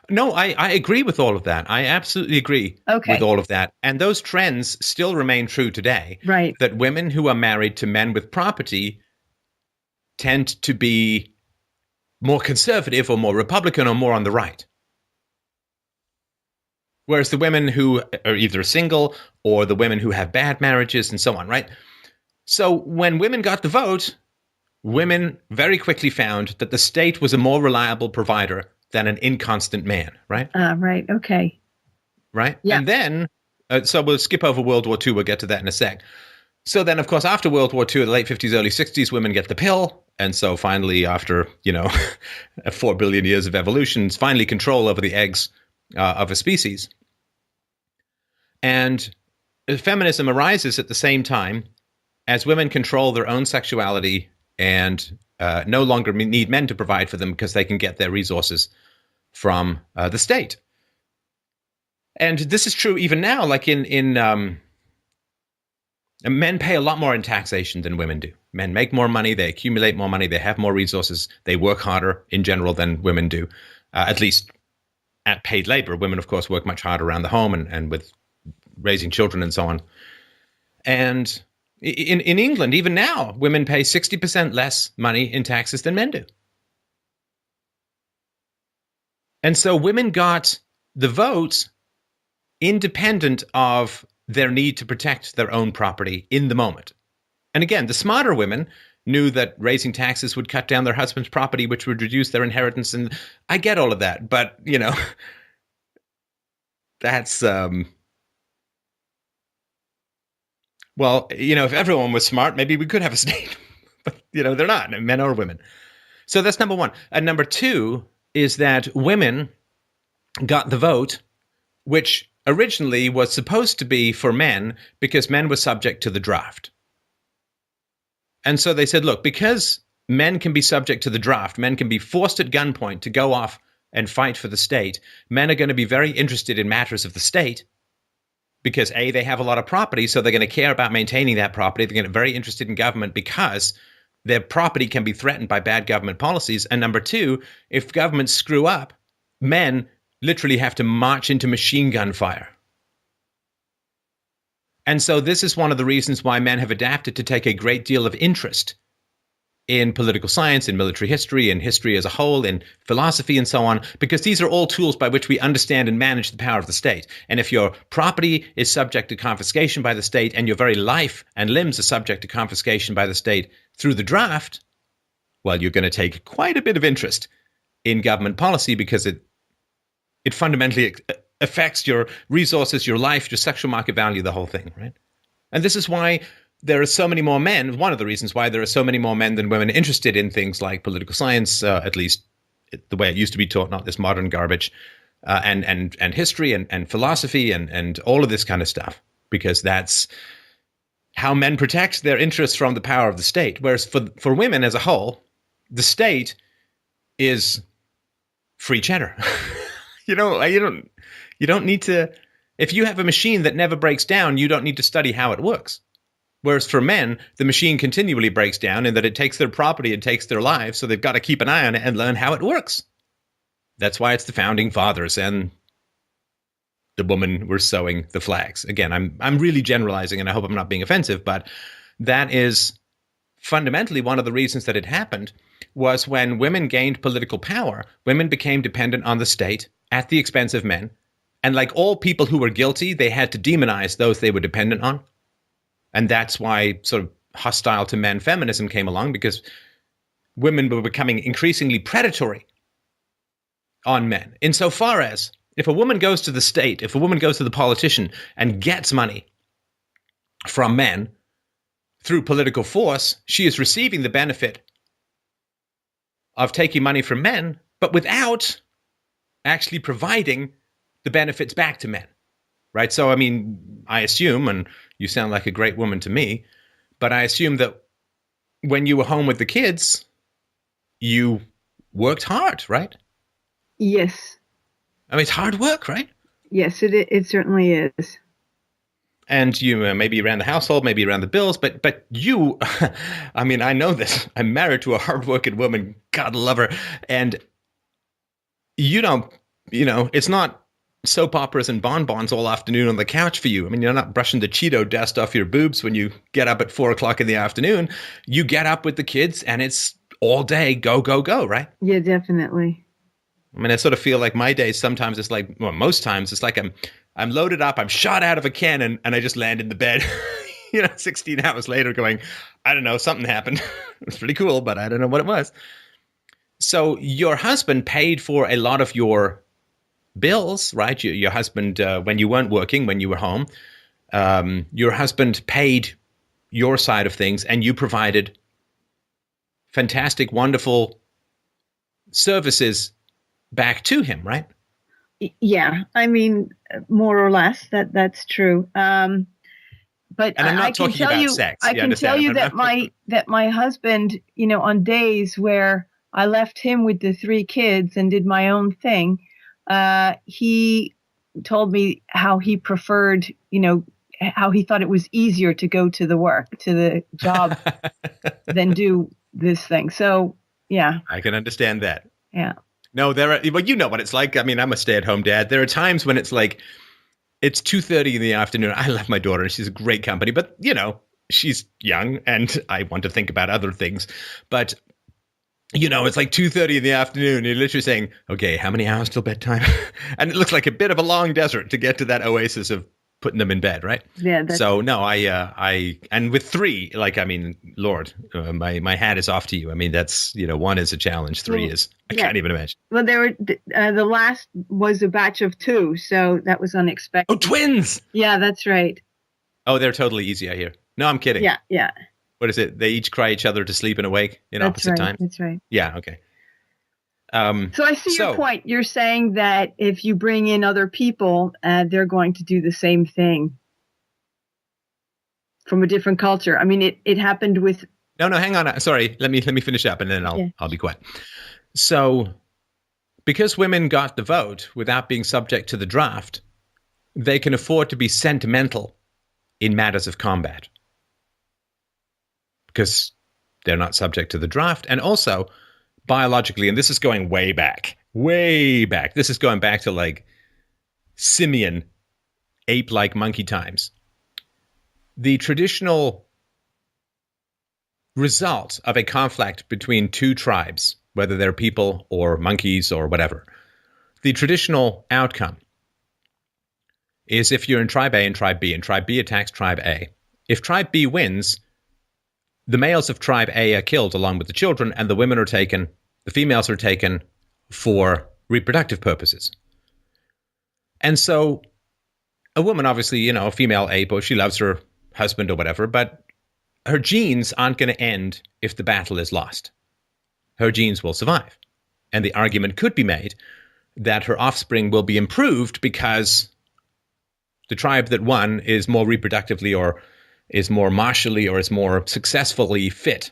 No, I agree with all of that. I absolutely agree with all of that. And those trends still remain true today. Right. That women who are married to men with property tend to be more conservative or more Republican or more on the right. Whereas the women who are either single or the women who have bad marriages and so on, right? So when women got the vote, women very quickly found that the state was a more reliable provider than an inconstant man, right? Right, okay. Right? Yeah. And then, so we'll skip over World War II, we'll get to that in a sec. So then, of course, after World War II, the late 50s, early 60s, women get the pill. And so finally, after, 4 billion years of evolution, it's finally control over the eggs of a species. And feminism arises at the same time as women control their own sexuality and no longer need men to provide for them because they can get their resources from the state. And this is true even now, like in men pay a lot more in taxation than women do. Men make more money, they accumulate more money, they have more resources, they work harder in general than women do, at least at paid labor. Women, of course, work much harder around the home and with raising children and so on. And in England, even now, women pay 60% less money in taxes than men do. And so women got the votes independent of their need to protect their own property in the moment. And again, the smarter women knew that raising taxes would cut down their husband's property, which would reduce their inheritance. And I get all of that. But, that's... Well, if everyone was smart, maybe we could have a state. But, they're not, men or women. So that's number one. And number two is that women got the vote, which originally was supposed to be for men because men were subject to the draft. And so they said, look, because men can be subject to the draft, men can be forced at gunpoint to go off and fight for the state, men are going to be very interested in matters of the state. Because A, they have a lot of property, so they're going to care about maintaining that property. They're going to be very interested in government because their property can be threatened by bad government policies. And number two, if governments screw up, men literally have to march into machine gun fire. And so this is one of the reasons why men have adapted to take a great deal of interest in political science, in military history, in history as a whole, in philosophy and so on, because these are all tools by which we understand and manage the power of the state. And if your property is subject to confiscation by the state and your very life and limbs are subject to confiscation by the state through the draft, well, you're going to take quite a bit of interest in government policy because it fundamentally affects your resources, your life, your sexual market value, the whole thing, right? And this is why there are so many more men, one of the reasons why there are so many more men than women interested in things like political science, at least the way it used to be taught, not this modern garbage, and history and philosophy and all of this kind of stuff, because that's how men protect their interests from the power of the state. Whereas for women as a whole, the state is free cheddar. You don't need to If you have a machine that never breaks down, you don't need to study how it works. Whereas for men, the machine continually breaks down in that it takes their property, it takes their lives, so they've got to keep an eye on it and learn how it works. That's why it's the founding fathers and the women were sewing the flags. Again, I'm really generalizing, and I hope I'm not being offensive, but that is fundamentally one of the reasons that it happened was when women gained political power, women became dependent on the state at the expense of men. And like all people who were guilty, they had to demonize those they were dependent on. And that's why sort of hostile to men feminism came along, because women were becoming increasingly predatory on men. Insofar as if a woman goes to the state, if a woman goes to the politician and gets money from men through political force, she is receiving the benefit of taking money from men, but without actually providing the benefits back to men. Right? So, I mean, I assume, and you sound like a great woman to me, but I assume that when you were home with the kids, you worked hard, right? Yes. I mean, it's hard work, right? Yes, it certainly is. And you maybe ran the household, maybe ran the bills, but you, I mean, I know this. I'm married to a hardworking woman, God love her, and you don't, it's not soap operas and bonbons all afternoon on the couch for you. I mean, you're not brushing the Cheeto dust off your boobs when you get up at 4:00 in the afternoon. You get up with the kids and it's all day, go, go, go, right? Yeah, definitely. I mean, I sort of feel like my days, sometimes it's like, well, most times it's like I'm loaded up, I'm shot out of a cannon, and I just land in the bed, 16 hours later going, I don't know, something happened. It was pretty cool, but I don't know what it was. So your husband paid for a lot of your bills, right? Your husband, when you weren't working, when you were home, your husband paid your side of things, and you provided fantastic, wonderful services back to him, right? Yeah, I mean, more or less, that's true. But and I'm not talking about sex. I can tell you that my husband, on days where I left him with the 3 kids and did my own thing, he told me how he preferred, how he thought it was easier to go to the job than do this thing. So, yeah. I can understand that. Yeah. No, well, you know what it's like. I mean, I'm a stay-at-home dad. There are times when it's like, it's 2:30 in the afternoon. I love my daughter. She's a great company, but, she's young and I want to think about other things. But, it's like 2:30 in the afternoon. You're literally saying, okay, how many hours till bedtime? And it looks like a bit of a long desert to get to that oasis of putting them in bed, right? Yeah. So no, I and with 3, Lord, my hat is off to you. I mean, that's 1 is a challenge, 3 is I can't even imagine. Well, there were the last was a batch of 2, so that was unexpected. Oh, twins! Yeah, that's right. Oh, they're totally easy, I hear. No, I'm kidding. Yeah. What is it? They each cry each other to sleep and awake in opposite times. That's right. Yeah. Okay. So I see your point. You're saying that if you bring in other people, they're going to do the same thing from a different culture. I mean, it happened with. No, hang on. Sorry. Let me finish up, and then I'll be quiet. So, because women got the vote without being subject to the draft, they can afford to be sentimental in matters of combat because they're not subject to the draft, and also. Biologically, and this is going way back. This is going back to like simian, ape-like monkey times. The traditional result of a conflict between 2 tribes, whether they're people or monkeys or whatever, the traditional outcome is if you're in tribe A and tribe B, and tribe B attacks tribe A. If tribe B wins, the males of tribe A are killed along with the children, and the women are taken, the females are taken for reproductive purposes. And so a woman, obviously, a female ape, or she loves her husband or whatever, but her genes aren't going to end if the battle is lost. Her genes will survive. And the argument could be made that her offspring will be improved because the tribe that won is more reproductively or is more martially or is more successfully fit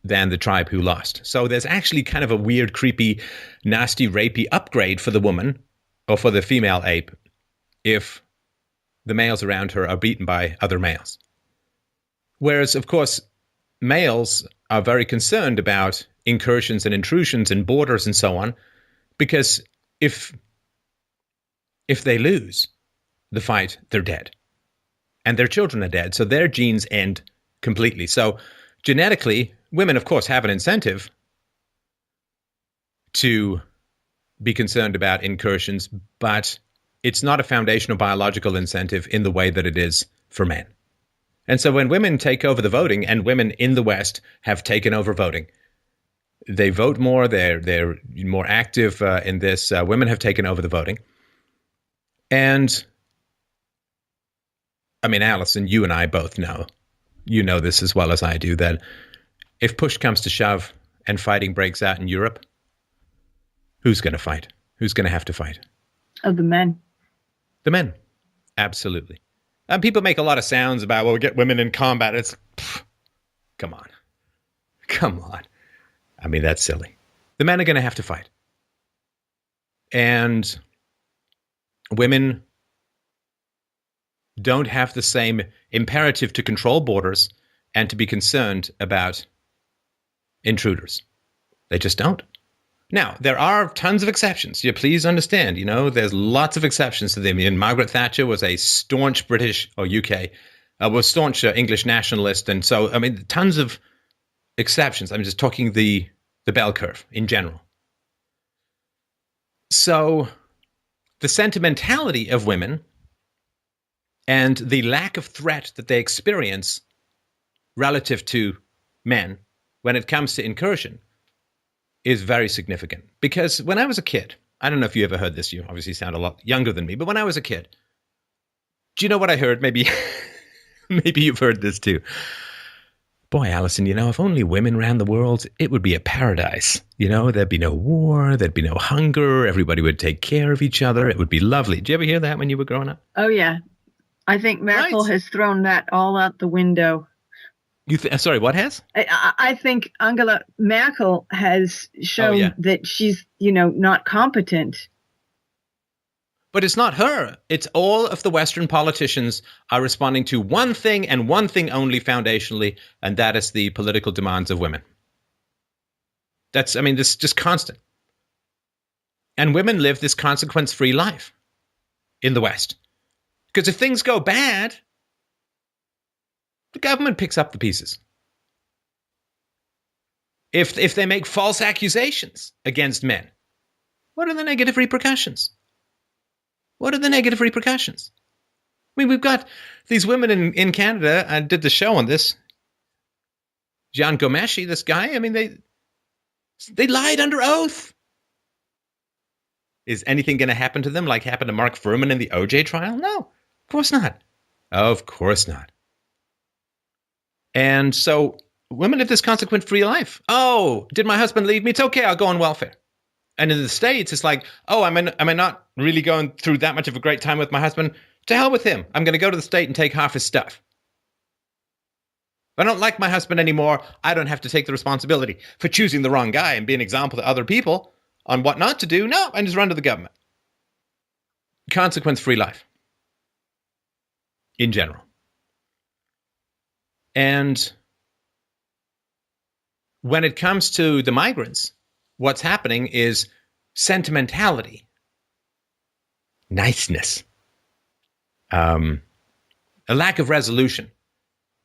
than the tribe who lost. So there's actually kind of a weird, creepy, nasty, rapey upgrade for the woman or for the female ape if the males around her are beaten by other males. Whereas, of course, males are very concerned about incursions and intrusions and borders and so on, because if they lose the fight, they're dead. And their children are dead, so their genes end completely. So genetically, women, of course, have an incentive to be concerned about incursions, but it's not a foundational biological incentive in the way that it is for men. And so when women take over the voting, and women in the West have taken over voting, they vote more, they're more active in this. Women have taken over the voting. And I mean, Alison, you and I both know, you know this as well as I do, that if push comes to shove and fighting breaks out in Europe, who's going to fight? Who's going to have to fight? Oh, the men. The men. Absolutely. And people make a lot of sounds about, well, we get women in combat. It's, come on. Come on. I mean, that's silly. The men are going to have to fight. And women don't have the same imperative to control borders and to be concerned about intruders. They just don't. Now, there are tons of exceptions. You please understand, there's lots of exceptions to them. And Margaret Thatcher was a staunch British, or UK, was staunch English nationalist. And so, I mean, tons of exceptions. I'm just talking the bell curve in general. So the sentimentality of women and the lack of threat that they experience relative to men when it comes to incursion is very significant. Because when I was a kid, I don't know if you ever heard this, you obviously sound a lot younger than me, but when I was a kid, do you know what I heard? Maybe you've heard this too. Boy, Alison, if only women ran the world, it would be a paradise. There'd be no war, there'd be no hunger, everybody would take care of each other. It would be lovely. Did you ever hear that when you were growing up? Oh, yeah. I think Merkel has thrown that all out the window. Sorry, what has? I think Angela Merkel has shown that she's, not competent. But it's not her. It's all of the Western politicians are responding to one thing and one thing only foundationally, and that is the political demands of women. This is just constant. And women live this consequence-free life in the West. Because if things go bad, the government picks up the pieces. If they make false accusations against men, what are the negative repercussions? What are the negative repercussions? I mean, we've got these women in Canada. I did the show on this. Jean Gomeshi, this guy, I mean, they lied under oath. Is anything going to happen to them like happened to Mark Fuhrman in the OJ trial? No, of course not. Of course not. And so women live this consequence-free life. Oh, did my husband leave me? It's okay, I'll go on welfare. And in the States, it's like, oh, am I not really going through that much of a great time with my husband? To hell with him. I'm going to go to the state and take half his stuff. If I don't like my husband anymore, I don't have to take the responsibility for choosing the wrong guy and be an example to other people on what not to do. No, I just run to the government. Consequence-free life. In general. And when it comes to the migrants, what's happening is sentimentality, niceness, a lack of resolution,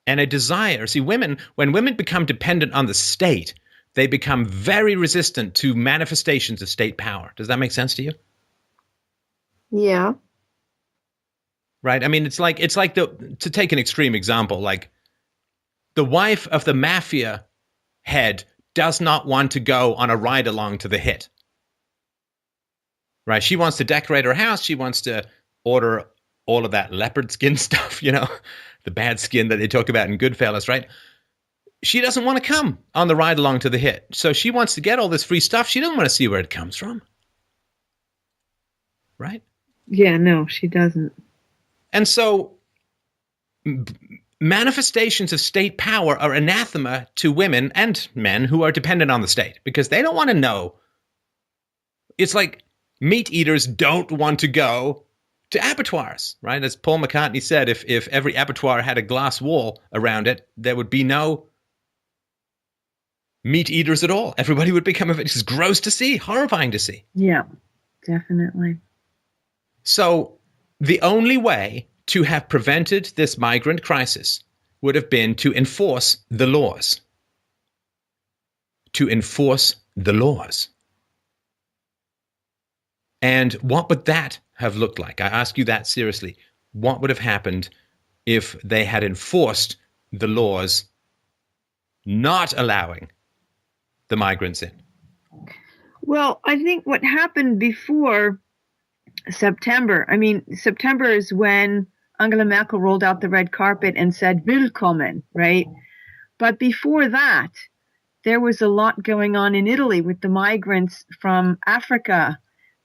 and a desire. See, when women become dependent on the state, they become very resistant to manifestations of state power. Does that make sense to you? Yeah. Right? I mean, it's like to take an extreme example, like the wife of the mafia head does not want to go on a ride along to the hit. Right? She wants to decorate her house. She wants to order all of that leopard skin stuff, the bad skin that they talk about in Goodfellas, right? She doesn't want to come on the ride along to the hit. So she wants to get all this free stuff. She doesn't want to see where it comes from. Right? Yeah, no, she doesn't. And so manifestations of state power are anathema to women and men who are dependent on the state because they don't want to know. It's like meat eaters don't want to go to abattoirs, right? As Paul McCartney said, if every abattoir had a glass wall around it, there would be no meat eaters at all. Everybody would become it's gross to see, horrifying to see. Yeah, definitely. So the only way to have prevented this migrant crisis would have been to enforce the laws. To enforce the laws. And what would that have looked like? I ask you that seriously. What would have happened if they had enforced the laws not allowing the migrants in? Well, I think what happened before September, September is when Angela Merkel rolled out the red carpet and said, Willkommen, right? But before that, there was a lot going on in Italy with the migrants from Africa.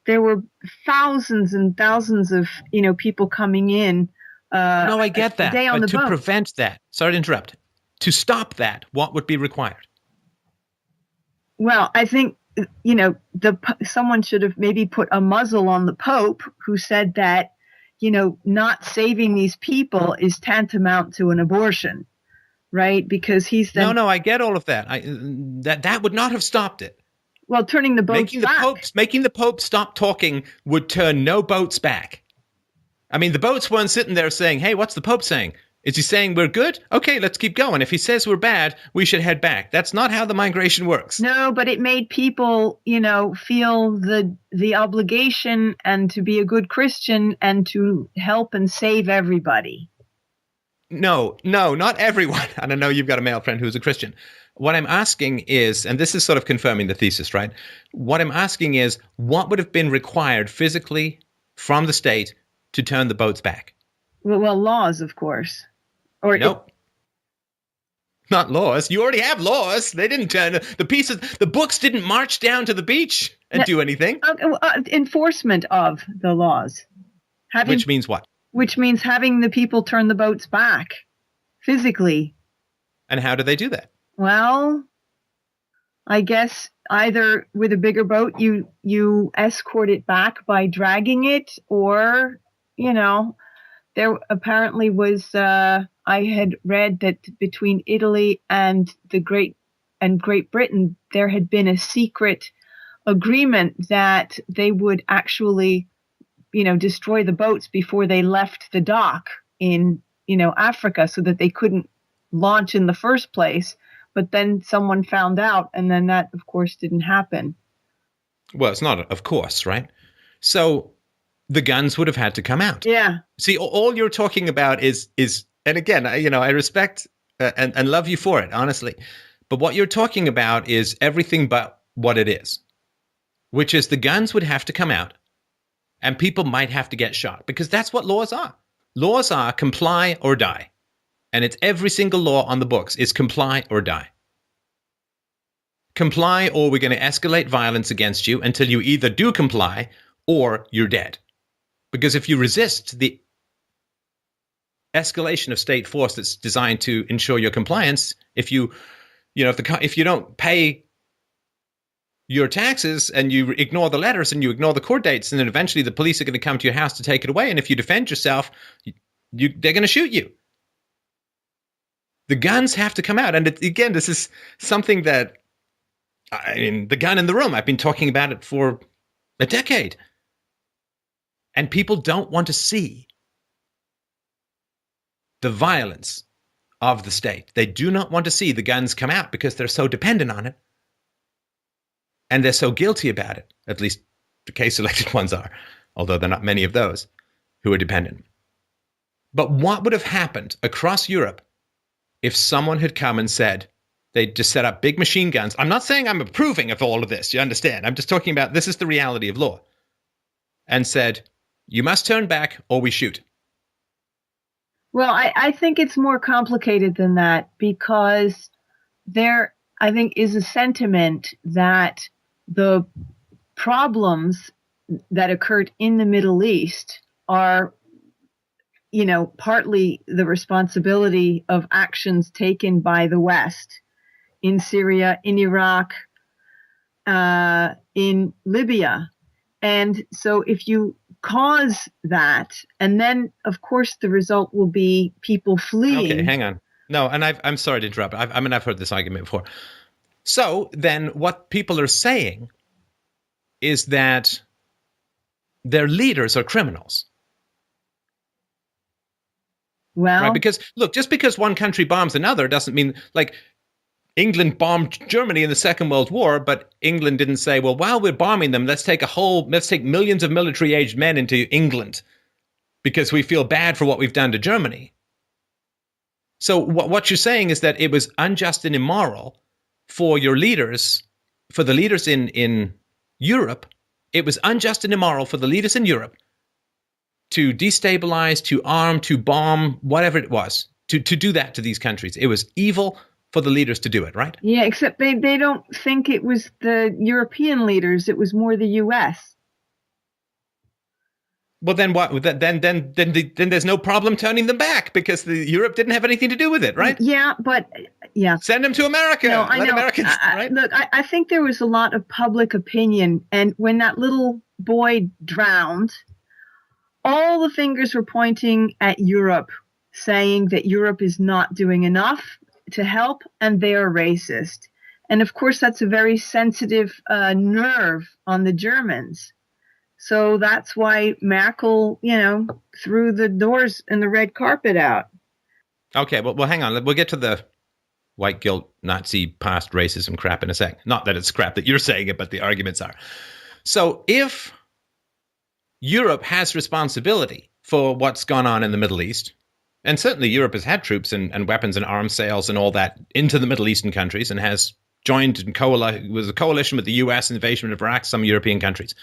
There were thousands and thousands of, people coming in. No, I get that. Day on but the to boat. prevent that, sorry to interrupt, to stop that, what would be required? Well, I think, someone should have maybe put a muzzle on the Pope, who said that, not saving these people is tantamount to an abortion, right? Because he's then... No, I get all of that. That would not have stopped it. Well, turning the boats back. Making the Pope stop talking would turn no boats back. I mean, the boats weren't sitting there saying, hey, what's the Pope saying? Is he saying we're good? Okay, let's keep going. If he says we're bad, we should head back. That's not how the migration works. No, but it made people, feel the obligation and to be a good Christian and to help and save everybody. No, not everyone. And I know you've got a male friend who's a Christian. What I'm asking is, and this is sort of confirming the thesis, right? What I'm asking is, what would have been required physically from the state to turn the boats back? Well, laws, of course. Or nope. Not laws. You already have laws. They didn't turn the books didn't march down to the beach and do anything. Enforcement of the laws. Which means what? Which means having the people turn the boats back physically. And how do they do that? Well, I guess either with a bigger boat, you escort it back by dragging it, or, there apparently was, I had read that between Italy and Great Britain, there had been a secret agreement that they would actually, destroy the boats before they left the dock in, Africa, so that they couldn't launch in the first place. But then someone found out, and then that, of course, didn't happen. Well, it's not, of course, right? So the guns would have had to come out. Yeah. See, all you're talking about is, and again, I respect and love you for it, honestly. But what you're talking about is everything but what it is, which is the guns would have to come out and people might have to get shot, because that's what laws are. Laws are comply or die. And it's every single law on the books is comply or die. Comply, or we're going to escalate violence against you until you either do comply or you're dead. Because if you resist the escalation of state force that's designed to ensure your compliance, if you don't pay your taxes and you ignore the letters and you ignore the court dates, and then eventually the police are going to come to your house to take it away. And if you defend yourself, they're going to shoot you. The guns have to come out. And again, this is something that, the gun in the room, I've been talking about it for a decade. And people don't want to see the violence of the state. They do not want to see the guns come out because they're so dependent on it. And they're so guilty about it. At least the case-elected ones are, although there are not many of those who are dependent. But what would have happened across Europe if someone had come and said, they just set up big machine guns? I'm not saying I'm approving of all of this, you understand? I'm just talking about this is the reality of law. And said, you must turn back or we shoot. Well, I think it's more complicated than that, because there, I think, is a sentiment that the problems that occurred in the Middle East are, partly the responsibility of actions taken by the West in Syria, in Iraq, in Libya. And so if you cause that. And then, of course, the result will be people fleeing. Okay, hang on. No, and I'm sorry to interrupt. I've heard this argument before. So then what people are saying is that their leaders are criminals. Well, right? Because, look, just because one country bombs another doesn't mean, like, England bombed Germany in the Second World War, but England didn't say, well, while we're bombing them, let's take millions of military-aged men into England because we feel bad for what we've done to Germany. So what you're saying is that it was unjust and immoral for your leaders, for the leaders in Europe. It was unjust and immoral for the leaders in Europe to destabilize, to arm, to bomb, whatever it was, to do that to these countries. It was evil for the leaders to do it, right? Yeah, except they don't think it was the European leaders. It was more the U.S. Well, then what? Then there's no problem turning them back because Europe didn't have anything to do with it, right? Yeah, but yeah. Send them to America. No, I Let know. Americans, right? Look, I think there was a lot of public opinion, and when that little boy drowned, all the fingers were pointing at Europe, saying that Europe is not doing enough to help, and they are racist. And of course, that's a very sensitive nerve on the Germans. So that's why Merkel, threw the doors and the red carpet out. Okay, well, hang on. We'll get to the white guilt, Nazi past racism crap in a sec. Not that it's crap that you're saying it, but the arguments are. So if Europe has responsibility for what's gone on in the Middle East, and certainly Europe has had troops and weapons and arms sales and all that into the Middle Eastern countries and has joined and was a coalition with the U.S. invasion of Iraq, some European countries.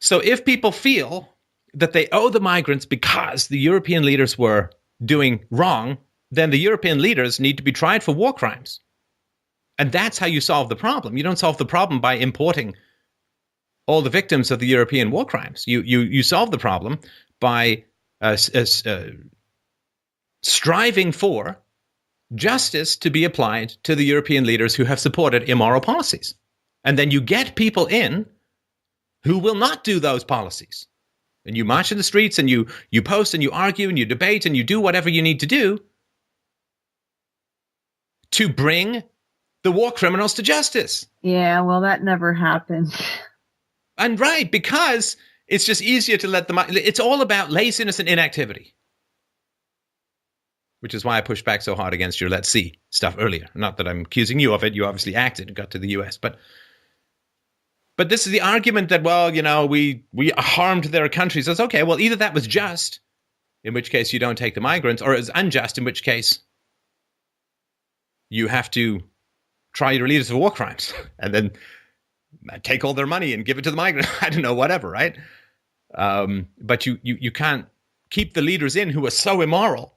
So if people feel that they owe the migrants because the European leaders were doing wrong, then the European leaders need to be tried for war crimes. And that's how you solve the problem. You don't solve the problem by importing all the victims of the European war crimes. You solve the problem by striving for justice to be applied to the European leaders who have supported immoral policies. And then you get people in who will not do those policies. And you march in the streets and you post and you argue and you debate and you do whatever you need to do to bring the war criminals to justice. Yeah, well, that never happened. And right, because it's just easier to let them. It's all about laziness and inactivity. Which is why I pushed back so hard against your let's see stuff earlier. Not that I'm accusing you of it. You obviously acted and got to the US. But this is the argument that, well, we harmed their countries. It's okay, well, either that was just, in which case you don't take the migrants, or it was unjust, in which case you have to try your leaders for war crimes and then take all their money and give it to the migrants. I don't know, whatever, right? But you can't keep the leaders in who are so immoral.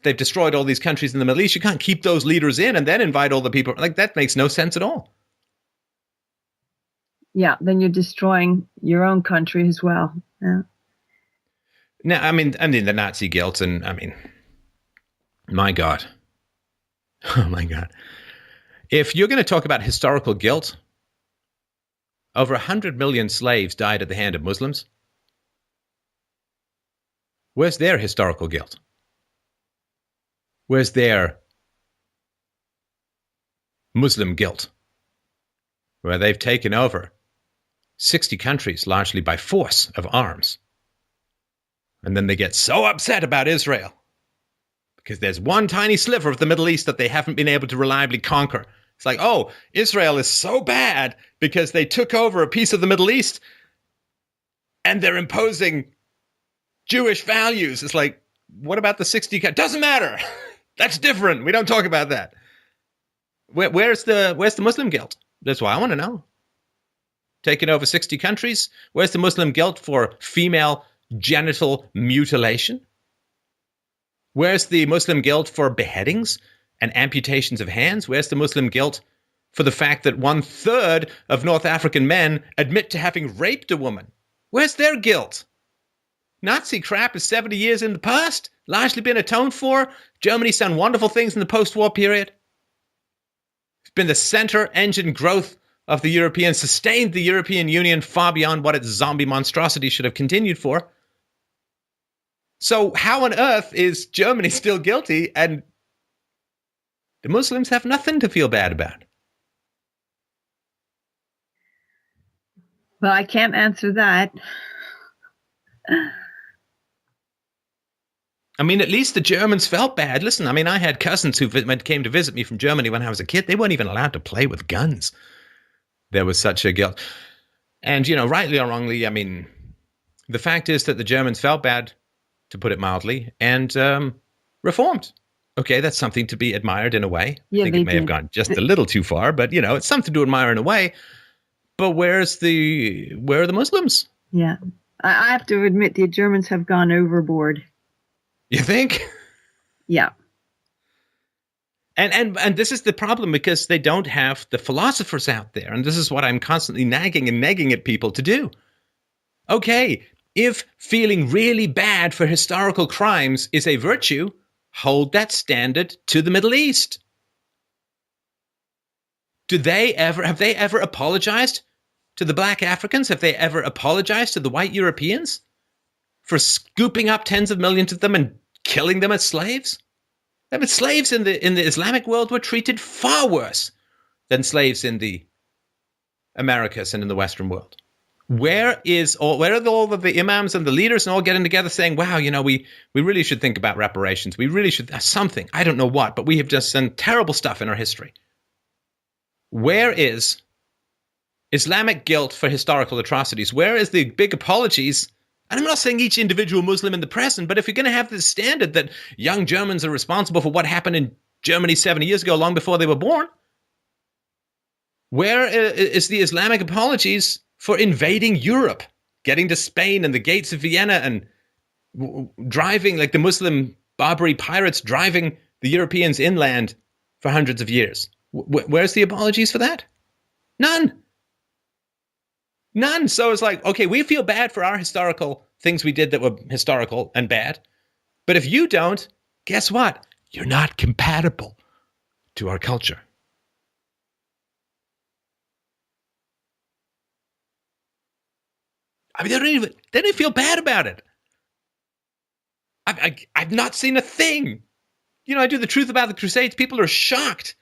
They've destroyed all these countries in the Middle East. You can't keep those leaders in and then invite all the people. Like, that makes no sense at all. Yeah, then you're destroying your own country as well. Yeah. Now, I mean the Nazi guilt, and my God. Oh, my God. If you're going to talk about historical guilt, over 100 million slaves died at the hand of Muslims. Where's their historical guilt? Where's their Muslim guilt? Where they've taken over 60 countries, largely by force of arms. And then they get so upset about Israel because there's one tiny sliver of the Middle East that they haven't been able to reliably conquer. It's like, oh, Israel is so bad because they took over a piece of the Middle East and they're imposing Jewish values. It's like, what about the 60? Doesn't matter. That's different. We don't talk about that. Where's the Muslim guilt? That's what I want to know. Taking over 60 countries? Where's the Muslim guilt for female genital mutilation? Where's the Muslim guilt for beheadings and amputations of hands? Where's the Muslim guilt for the fact that 1/3 of North African men admit to having raped a woman? Where's their guilt? Nazi crap is 70 years in the past, largely been atoned for. Germany's done wonderful things in the post-war period. It's been the center engine growth of the Europeans sustained the European Union far beyond what its zombie monstrosity should have continued for. So how on earth is Germany still guilty and the Muslims have nothing to feel bad about? Well, I can't answer that. I mean, at least the Germans felt bad. Listen, I mean, I had cousins who came to visit me from Germany when I was a kid. They weren't even allowed to play with guns. There was such a guilt. And, rightly or wrongly, I mean, the fact is that the Germans felt bad, to put it mildly, and reformed. Okay, that's something to be admired in a way. Yeah, I think it may have gone just a little too far, but, it's something to admire in a way. But where are the Muslims? Yeah, I have to admit the Germans have gone overboard. You think? Yeah. And this is the problem, because they don't have the philosophers out there. And this is what I'm constantly nagging and negging at people to do. Okay, if feeling really bad for historical crimes is a virtue, hold that standard to the Middle East. Have they ever apologized to the black Africans? Have they ever apologized to the white Europeans for scooping up tens of millions of them and killing them as slaves? I mean, slaves in the Islamic world were treated far worse than slaves in the Americas and in the Western world. Where are all of the imams and the leaders and all getting together saying, wow, we really should think about reparations. We really should something. I don't know what, but we have just done terrible stuff in our history. Where is Islamic guilt for historical atrocities? Where is the big apologies? And I'm not saying each individual Muslim in the present, but if you're going to have this standard that young Germans are responsible for what happened in Germany 70 years ago, long before they were born, where is the Islamic apologies for invading Europe, getting to Spain and the gates of Vienna and driving like the Muslim Barbary pirates, driving the Europeans inland for hundreds of years? Where's the apologies for that? None. So it's like, okay, we feel bad for our historical things we did that were historical and bad. But if you don't, guess what? You're not compatible to our culture. I mean, they don't even feel bad about it. I've not seen a thing. I do the truth about the Crusades. People are shocked.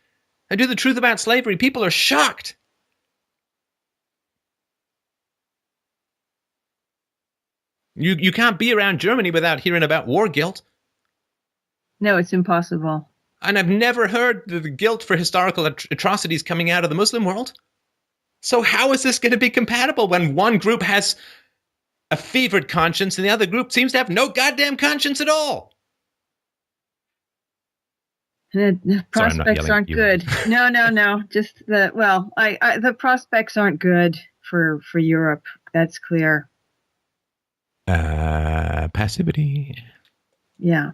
I do the truth about slavery. People are shocked. You can't be around Germany without hearing about war guilt. No, it's impossible. And I've never heard the guilt for historical atrocities coming out of the Muslim world. So how is this going to be compatible when one group has a fevered conscience and the other group seems to have no goddamn conscience at all? The prospects aren't good. No. Just the prospects aren't good for Europe. That's clear. Passivity. Yeah.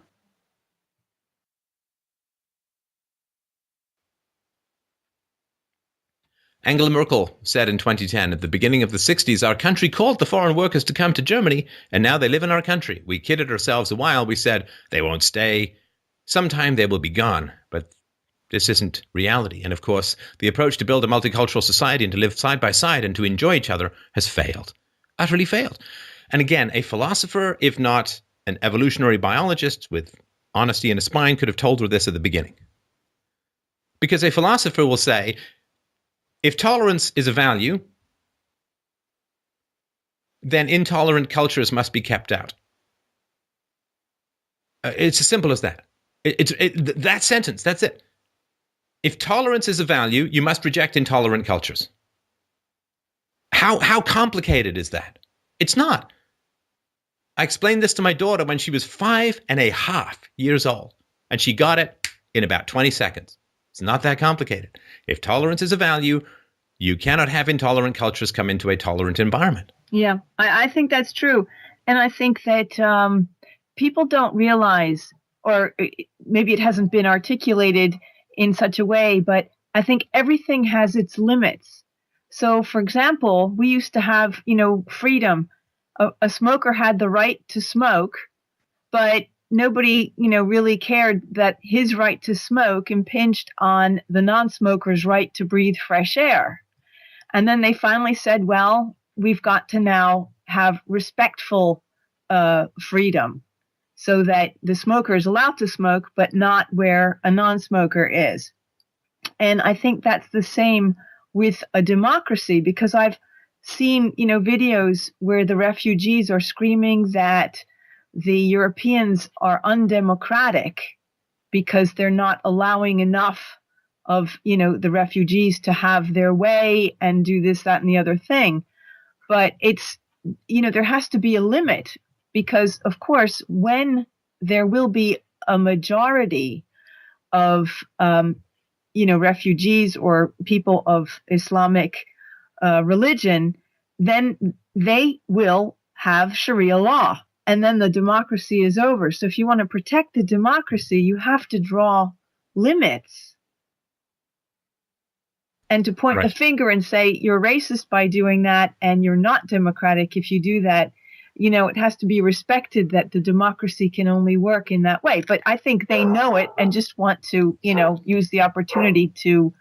Angela Merkel said in 2010, at the beginning of the 60s, our country called the foreign workers to come to Germany, and now they live in our country. We kidded ourselves a while. We said, they won't stay. Sometime they will be gone. But this isn't reality. And of course, the approach to build a multicultural society and to live side by side and to enjoy each other has failed. Utterly failed. And again, a philosopher, if not an evolutionary biologist with honesty and a spine, could have told her this at the beginning. Because a philosopher will say, if tolerance is a value, then intolerant cultures must be kept out. It's as simple as that. That sentence, that's it. If tolerance is a value, you must reject intolerant cultures. How complicated is that? It's not. I explained this to my daughter when she was 5.5 years old, and she got it in about 20 seconds. It's not that complicated. If tolerance is a value, you cannot have intolerant cultures come into a tolerant environment. Yeah, I think that's true. And I think that people don't realize, or maybe it hasn't been articulated in such a way, but I think everything has its limits. So, for example, we used to have, freedom. A smoker had the right to smoke, but nobody, really cared that his right to smoke impinged on the non-smoker's right to breathe fresh air. And then they finally said, well, we've got to now have respectful freedom so that the smoker is allowed to smoke, but not where a non-smoker is. And I think that's the same with a democracy, because I've seen, videos where the refugees are screaming that the Europeans are undemocratic because they're not allowing enough of, the refugees to have their way and do this, that, and the other thing. But it's, there has to be a limit, because, of course, when there will be a majority of, refugees or people of Islamic religion, then they will have Sharia law, and then the democracy is over. So if you want to protect the democracy, you have to draw limits. And to point the finger and say you're racist by doing that, and you're not democratic if you do that, it has to be respected that the democracy can only work in that way. But I think they know it and just want to, use the opportunity to,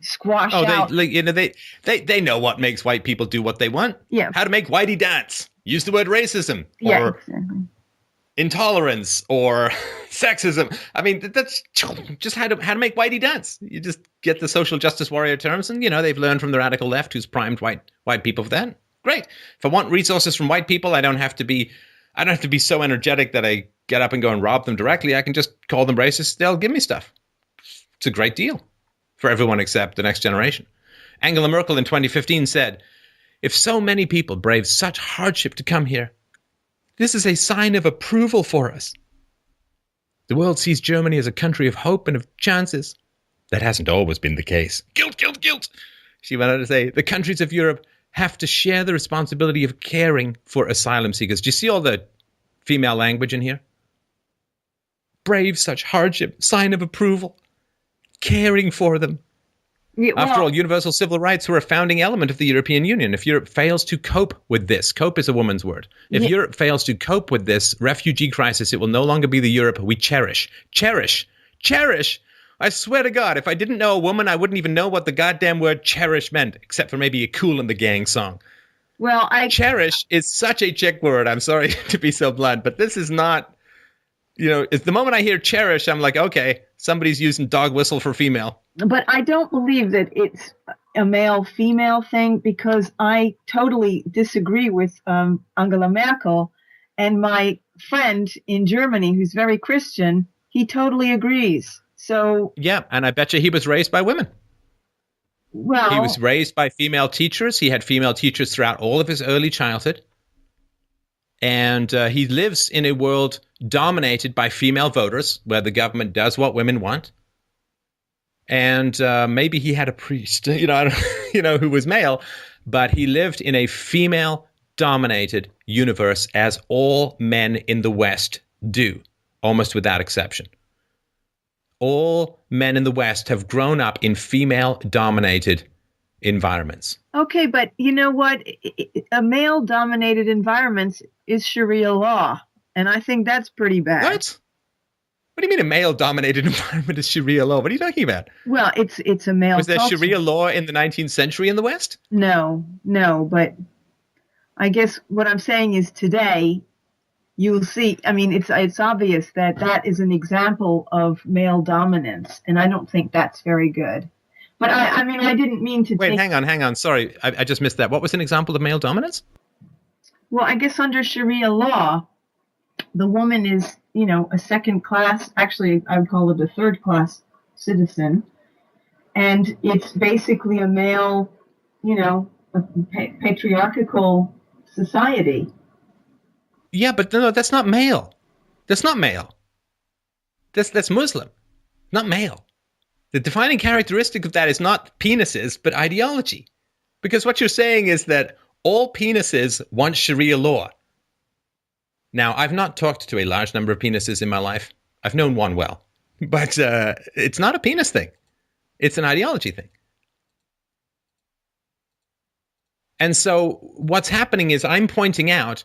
squash out. They know what makes white people do what they want. Yeah. How to make whitey dance. Use the word racism or intolerance or sexism. I mean, that's just how to make whitey dance. You just get the social justice warrior terms, and they've learned from the radical left, who's primed white people for that. Great. If I want resources from white people, I don't have to be so energetic that I get up and go and rob them directly. I can just call them racist. They'll give me stuff. It's a great deal for everyone except the next generation. Angela Merkel in 2015 said, "If so many people brave such hardship to come here, this is a sign of approval for us. The world sees Germany as a country of hope and of chances. That hasn't always been the case. Guilt, guilt, guilt." She went on to say, "The countries of Europe have to share the responsibility of caring for asylum seekers." Do you see all the female language in here? Brave such hardship, sign of approval, caring for them. Yeah, After all, universal civil rights were a founding element of the European Union. If Europe fails to cope with this, cope is a woman's word. If Europe fails to cope with this refugee crisis, it will no longer be the Europe we cherish. Cherish. Cherish. I swear to God, if I didn't know a woman, I wouldn't even know what the goddamn word cherish meant, except for maybe a Kool and the Gang song. Well, cherish is such a chick word. I'm sorry to be so blunt, but this is not, it's the moment I hear cherish, I'm like, okay, somebody's using dog whistle for female. But I don't believe that it's a male-female thing, because I totally disagree with Angela Merkel, and my friend in Germany, who's very Christian, he totally agrees. So yeah, and I bet you he was raised by women. Well, he was raised by female teachers. He had female teachers throughout all of his early childhood. And he lives in a world dominated by female voters, where the government does what women want. And maybe he had a priest, who was male, but he lived in a female-dominated universe, as all men in the West do, almost without exception. All men in the West have grown up in female-dominated environments. Okay, but you know what? A male-dominated environment is Sharia law, and I think that's pretty bad. What? What do you mean a male-dominated environment is Sharia law? What are you talking about? Well, it's a male. Was there culture. Sharia law in the 19th century in the West? No, but I guess what I'm saying is today, you'll see, I mean, it's obvious that is an example of male dominance, and I don't think that's very good. But I mean, I didn't mean to Wait, hang on. Sorry, I just missed that. What was an example of male dominance? Well, I guess under Sharia law, the woman is, a second class, actually, I would call it a third class citizen. And it's basically a male, a patriarchal society. Yeah, but no, that's not male. That's not male. That's Muslim, not male. The defining characteristic of that is not penises, but ideology. Because what you're saying is that all penises want Sharia law. Now, I've not talked to a large number of penises in my life. I've known one well. But it's not a penis thing. It's an ideology thing. And so what's happening is I'm pointing out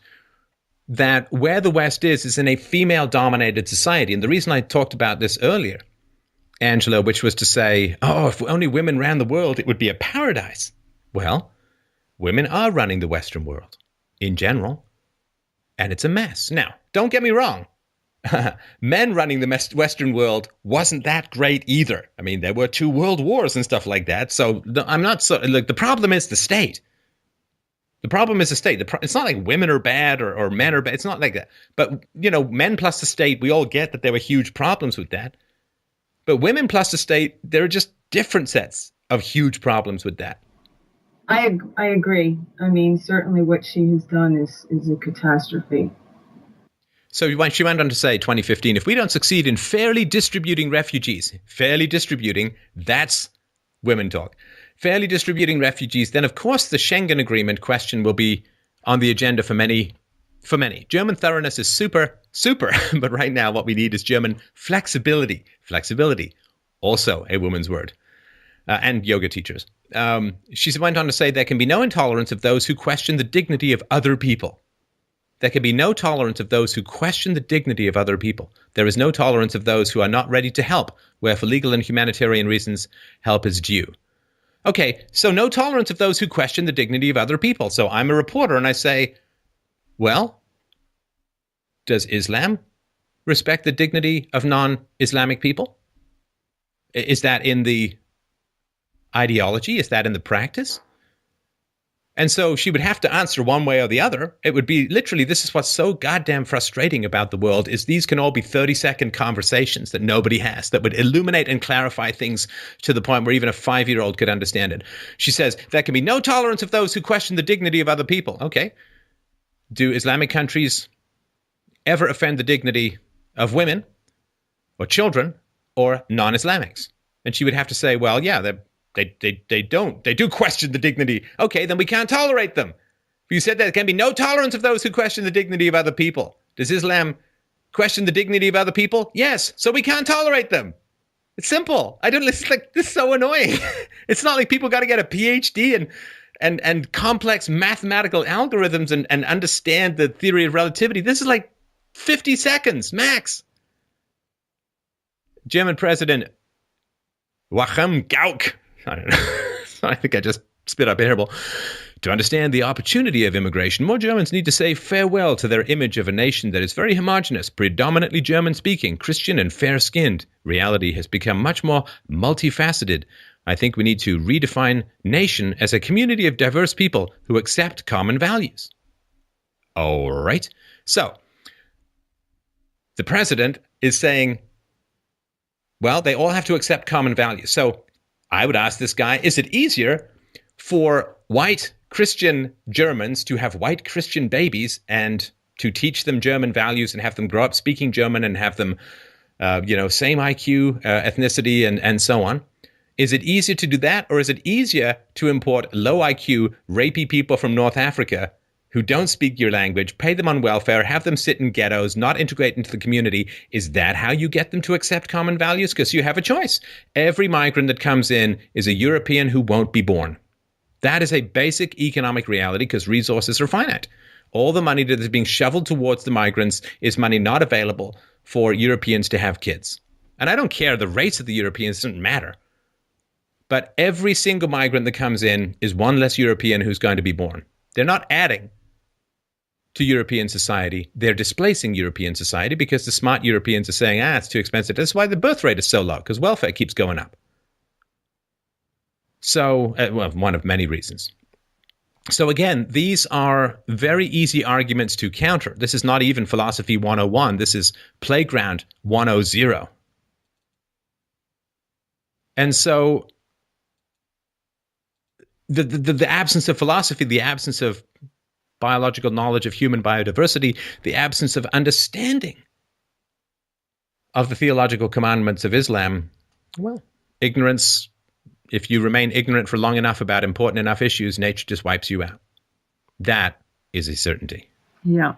that where the West is in a female-dominated society. And the reason I talked about this earlier Angela, which was to say, oh, if only women ran the world, it would be a paradise. Well, women are running the Western world in general, and it's a mess. Now, don't get me wrong. Men running the Western world wasn't that great either. I mean, there were 2 world wars and stuff like that. So I'm not so like the problem is the state. The problem is the state. It's not like women are bad or men are bad. It's not like that. But, men plus the state, we all get that there were huge problems with that. But women plus the state, there are just different sets of huge problems with that. I agree. I mean, certainly what she has done is a catastrophe. So she went on to say, 2015, if we don't succeed in fairly distributing refugees, that's women talk, fairly distributing refugees, then of course the Schengen Agreement question will be on the agenda for many. German thoroughness is super, but right now what we need is German flexibility. Flexibility, also a woman's word, and yoga teachers. She went on to say there can be no intolerance of those who question the dignity of other people. There can be no tolerance of those who question the dignity of other people. There is no tolerance of those who are not ready to help, where for legal and humanitarian reasons, help is due. Okay, so no tolerance of those who question the dignity of other people. So I'm a reporter and I say, well, does Islam respect the dignity of non-Islamic people? Is that in the ideology? Is that in the practice? And so she would have to answer one way or the other. It would be literally, this is what's so goddamn frustrating about the world, is these can all be 30-second conversations that nobody has, that would illuminate and clarify things to the point where even a 5-year-old could understand it. She says, there can be no tolerance of those who question the dignity of other people. Okay. Do Islamic countries ever offend the dignity of women or children or non-Islamics? And she would have to say, well, yeah, they don't. They do question the dignity. Okay, then we can't tolerate them. You said there can be no tolerance of those who question the dignity of other people. Does Islam question the dignity of other people? Yes, so we can't tolerate them. It's simple. This is so annoying. It's not like people got to get a PhD and complex mathematical algorithms and understand the theory of relativity. This is like 50 seconds max. German President Warum Gauk. I don't know. I think I just spit up a hairball. To understand the opportunity of immigration, more Germans need to say farewell to their image of a nation that is very homogenous, predominantly German-speaking, Christian, and fair-skinned. Reality has become much more multifaceted. I think we need to redefine nation as a community of diverse people who accept common values. All right. So, the president is saying, well, they all have to accept common values. So, I would ask this guy, is it easier for white Christian Germans to have white Christian babies and to teach them German values and have them grow up speaking German and have them, same IQ, ethnicity, and so on? Is it easier to do that, or is it easier to import low IQ, rapey people from North Africa who don't speak your language, pay them on welfare, have them sit in ghettos, not integrate into the community? Is that how you get them to accept common values? Because you have a choice. Every migrant that comes in is a European who won't be born. That is a basic economic reality because resources are finite. All the money that is being shoveled towards the migrants is money not available for Europeans to have kids. And I don't care, the race of the Europeans doesn't matter. But every single migrant that comes in is one less European who's going to be born. They're not adding to European society. They're displacing European society because the smart Europeans are saying, it's too expensive. That's why the birth rate is so low, because welfare keeps going up. So, one of many reasons. So again, these are very easy arguments to counter. This is not even philosophy 101. This is playground 100. And so the absence of philosophy, the absence of biological knowledge of human biodiversity, the absence of understanding of the theological commandments of Islam, well, ignorance, if you remain ignorant for long enough about important enough issues, nature just wipes you out. That is a certainty. Yeah.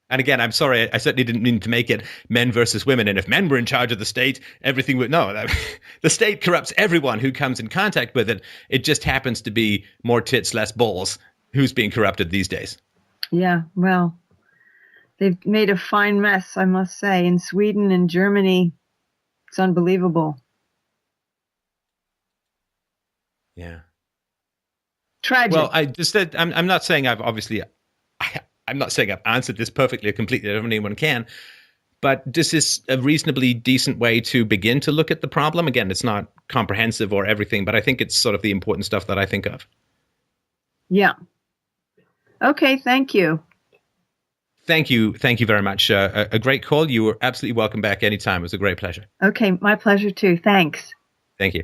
And again, I'm sorry, I certainly didn't mean to make it men versus women. And if men were in charge of the state, everything would... No, the state corrupts everyone who comes in contact with it. It just happens to be more tits, less balls who's being corrupted these days. Yeah, well, They've made a fine mess, I must say. In Sweden and Germany, it's unbelievable. Yeah. Tragic. Well, I'm not saying I'm not saying I've answered this perfectly or completely. I don't think anyone can. But this is a reasonably decent way to begin to look at the problem. Again, it's not comprehensive or everything, but I think it's sort of the important stuff that I think of. Yeah. Okay, thank you. Thank you very much. A great call. You were absolutely welcome back anytime. It was a great pleasure. Okay, my pleasure too. Thanks. Thank you.